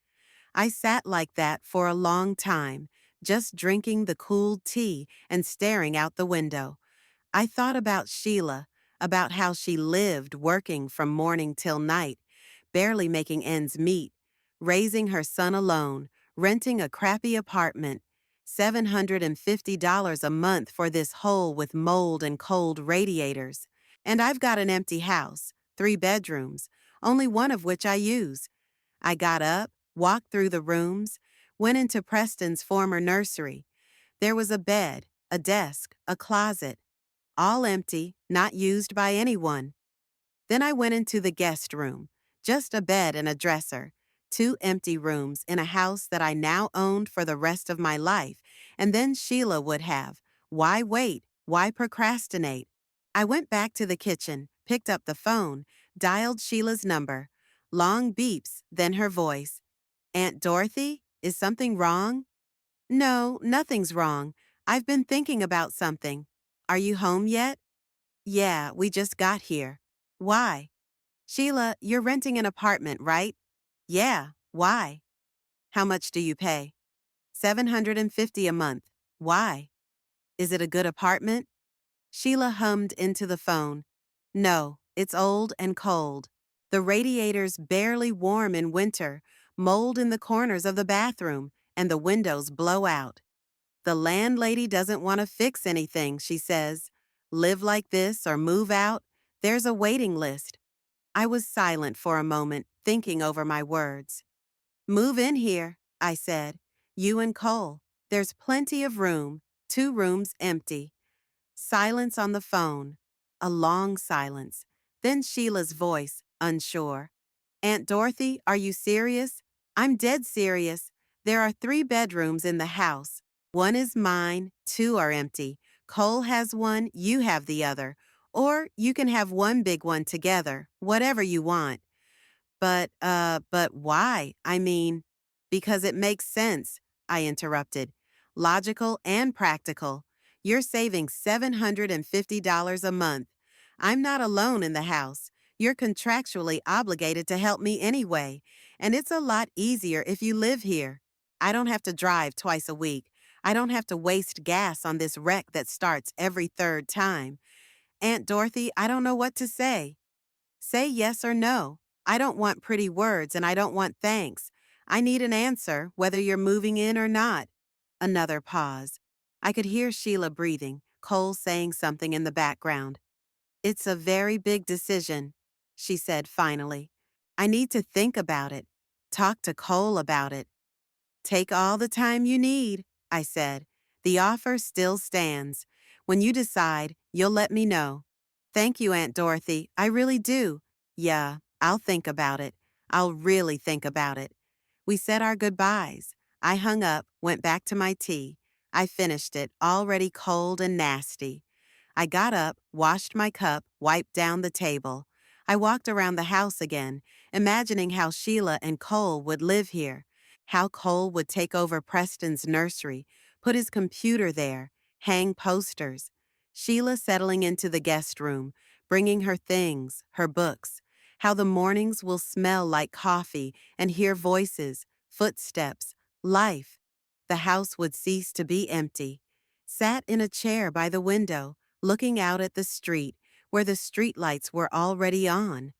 I sat like that for a long time, just drinking the cool tea and staring out the window. I thought about Sheila, about how she lived working from morning till night, barely making ends meet, raising her son alone, renting a crappy apartment, $750 a month for this hole with mold and cold radiators. And I've got an empty house, 3 bedrooms, only one of which I use. I got up, walked through the rooms, went into Preston's former nursery. There was a bed, a desk, a closet, all empty, not used by anyone. Then I went into the guest room, just a bed and a dresser, 2 empty rooms in a house that I now owned for the rest of my life, and then Sheila would have. Why wait? Why procrastinate? I went back to the kitchen, picked up the phone, dialed Sheila's number. Long beeps, then her voice. Aunt Dorothy, is something wrong? No, nothing's wrong. I've been thinking about something. Are you home yet? Yeah, we just got here. Why? Sheila, you're renting an apartment, right? Yeah, why? How much do you pay? 750 a month. Why? Is it a good apartment? Sheila hummed into the phone. No, it's old and cold. The radiator's barely warm in winter, mold in the corners of the bathroom, and the windows blow out. The landlady doesn't want to fix anything, she says. Live like this or move out. There's a waiting list. I was silent for a moment, thinking over my words. Move in here, I said. You and Cole. There's plenty of room. 2 rooms empty. Silence on the phone. A long silence. Then Sheila's voice, unsure. Aunt Dorothy, are you serious? I'm dead serious. There are 3 bedrooms in the house. One is mine, 2 are empty. Cole has one, you have the other. Or you can have one big one together, whatever you want. But why? I mean, because it makes sense, I interrupted. Logical and practical. You're saving $750 a month. I'm not alone in the house. You're contractually obligated to help me anyway, and it's a lot easier if you live here. I don't have to drive twice a week. I don't have to waste gas on this wreck that starts every third time. Aunt Dorothy, I don't know what to say. Say yes or no. I don't want pretty words and I don't want thanks. I need an answer, whether you're moving in or not. Another pause. I could hear Sheila breathing, Cole saying something in the background. It's a very big decision, she said finally. I need to think about it. Talk to Cole about it. Take all the time you need, I said. The offer still stands. When you decide, you'll let me know. Thank you, Aunt Dorothy. I really do. Yeah, I'll think about it. I'll really think about it. We said our goodbyes. I hung up, went back to my tea. I finished it, already cold and nasty. I got up, washed my cup, wiped down the table. I walked around the house again, imagining how Sheila and Cole would live here, how Cole would take over Preston's nursery, put his computer there, hang posters. Sheila settling into the guest room, bringing her things, her books, how the mornings will smell like coffee and hear voices, footsteps, life. The house would cease to be empty. Sat in a chair by the window, looking out at the street, where the streetlights were already on.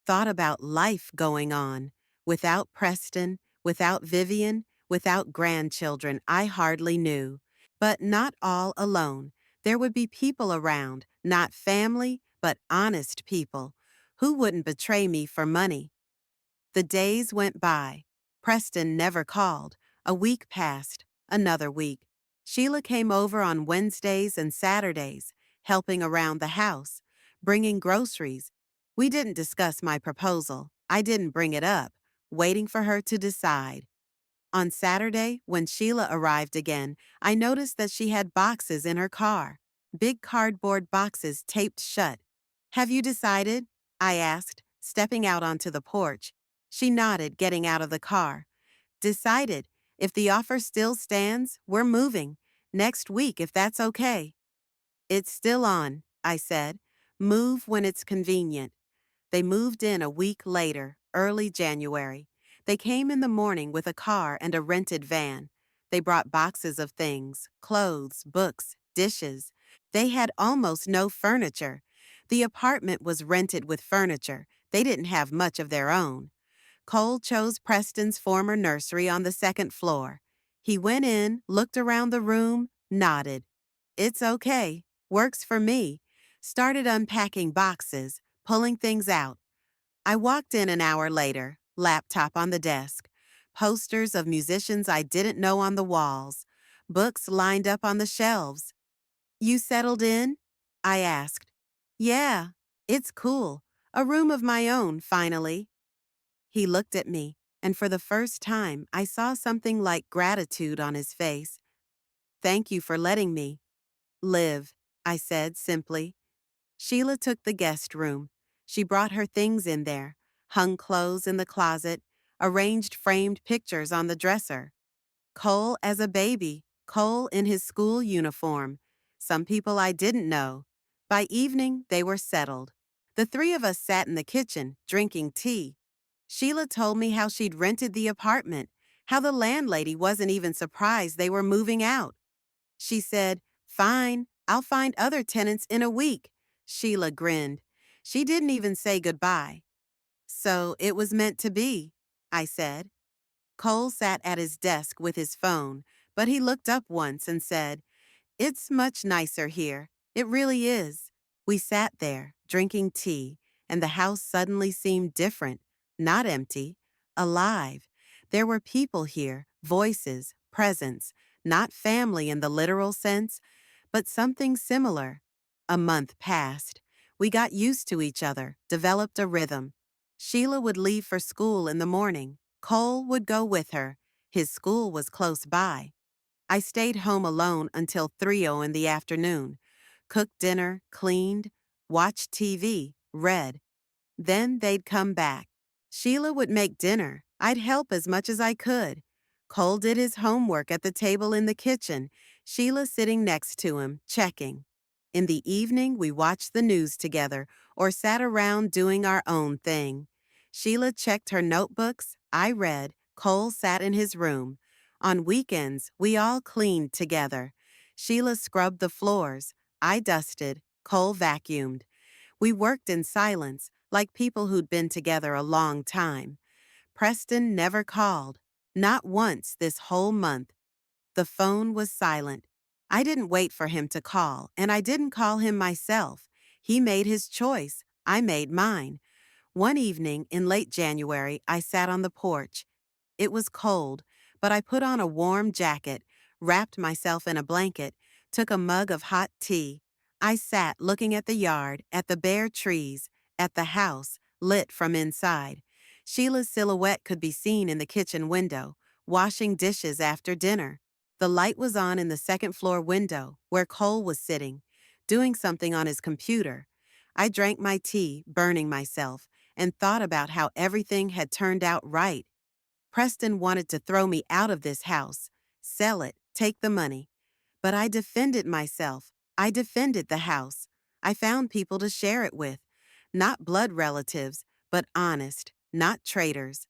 Thought about life going on. Without Preston, without Vivian, without grandchildren I hardly knew. But not all alone. There would be people around, not family, but honest people. Who wouldn't betray me for money? The days went by. Preston never called. A week passed. Another week. Sheila came over on Wednesdays and Saturdays, helping around the house, bringing groceries. We didn't discuss my proposal. I didn't bring it up, waiting for her to decide. On Saturday, when Sheila arrived again, I noticed that she had boxes in her car. big cardboard boxes taped shut. Have you decided? I asked, stepping out onto the porch. She nodded, getting out of the car. Decided. If the offer still stands, we're moving. Next week, if that's okay. It's still on, I said. Move when it's convenient. They moved in a week later, early January. They came in the morning with a car and a rented van. They brought boxes of things, clothes, books, dishes. They had almost no furniture. The apartment was rented with furniture. They didn't have much of their own. Cole chose Preston's former nursery on the second floor. He went in, looked around the room, nodded. It's okay. Works for me. Started unpacking boxes, pulling things out. I walked in an hour later, laptop on the desk, posters of musicians I didn't know on the walls, books lined up on the shelves. You settled in? I asked. Yeah, it's cool. A room of my own, finally. He looked at me, and for the first time, I saw something like gratitude on his face. Thank you for letting me live, I said simply. Sheila took the guest room. She brought her things in there, hung clothes in the closet, arranged framed pictures on the dresser. Cole as a baby, Cole in his school uniform, some people I didn't know. By evening, they were settled. The three of us sat in the kitchen, drinking tea. Sheila told me how she'd rented the apartment, how the landlady wasn't even surprised they were moving out. She said, "Fine, I'll find other tenants in a week." Sheila grinned. She didn't even say goodbye. So it was meant to be, I said. Cole sat at his desk with his phone, but he looked up once and said, "It's much nicer here. It really is." We sat there, drinking tea, and the house suddenly seemed different, not empty, alive. There were people here, voices, presence, not family in the literal sense, but something similar. A month passed. We got used to each other, developed a rhythm. Sheila would leave for school in the morning. Cole would go with her. His school was close by. I stayed home alone until 3:00 in the afternoon. Cooked dinner, cleaned, watched TV, read. Then they'd come back. Sheila would make dinner. I'd help as much as I could. Cole did his homework at the table in the kitchen, Sheila sitting next to him, checking. In the evening, we watched the news together or sat around doing our own thing. Sheila checked her notebooks, I read, Cole sat in his room. On weekends, we all cleaned together. Sheila scrubbed the floors, I dusted, Cole vacuumed. We worked in silence, like people who'd been together a long time. Preston never called. Not once this whole month. The phone was silent. I didn't wait for him to call, and I didn't call him myself. He made his choice. I made mine. One evening in late January, I sat on the porch. It was cold, but I put on a warm jacket, wrapped myself in a blanket, took a mug of hot tea. I sat looking at the yard, at the bare trees, at the house, lit from inside. Sheila's silhouette could be seen in the kitchen window, washing dishes after dinner. The light was on in the second floor window, where Cole was sitting, doing something on his computer. I drank my tea, burning myself, and thought about how everything had turned out right. Preston wanted to throw me out of this house, sell it, take the money. But I defended myself. I defended the house. I found people to share it with. Not blood relatives, but honest, not traitors.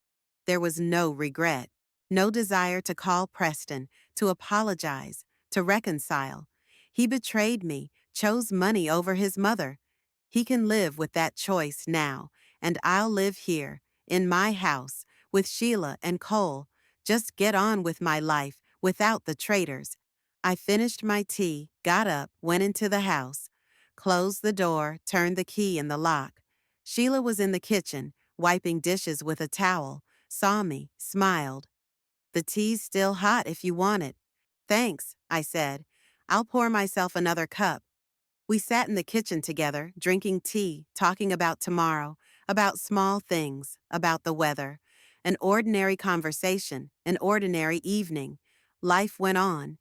There was no regret, no desire to call Preston, to apologize, to reconcile. He betrayed me, chose money over his mother. He can live with that choice now, and I'll live here, in my house, with Sheila and Cole. Just get on with my life without the traitors. I finished my tea, got up, went into the house, closed the door, turned the key in the lock. Sheila was in the kitchen, wiping dishes with a towel, saw me, smiled. The tea's still hot if you want it. Thanks, I said. I'll pour myself another cup. We sat in the kitchen together, drinking tea, talking about tomorrow, about small things, about the weather. An ordinary conversation, an ordinary evening. Life went on.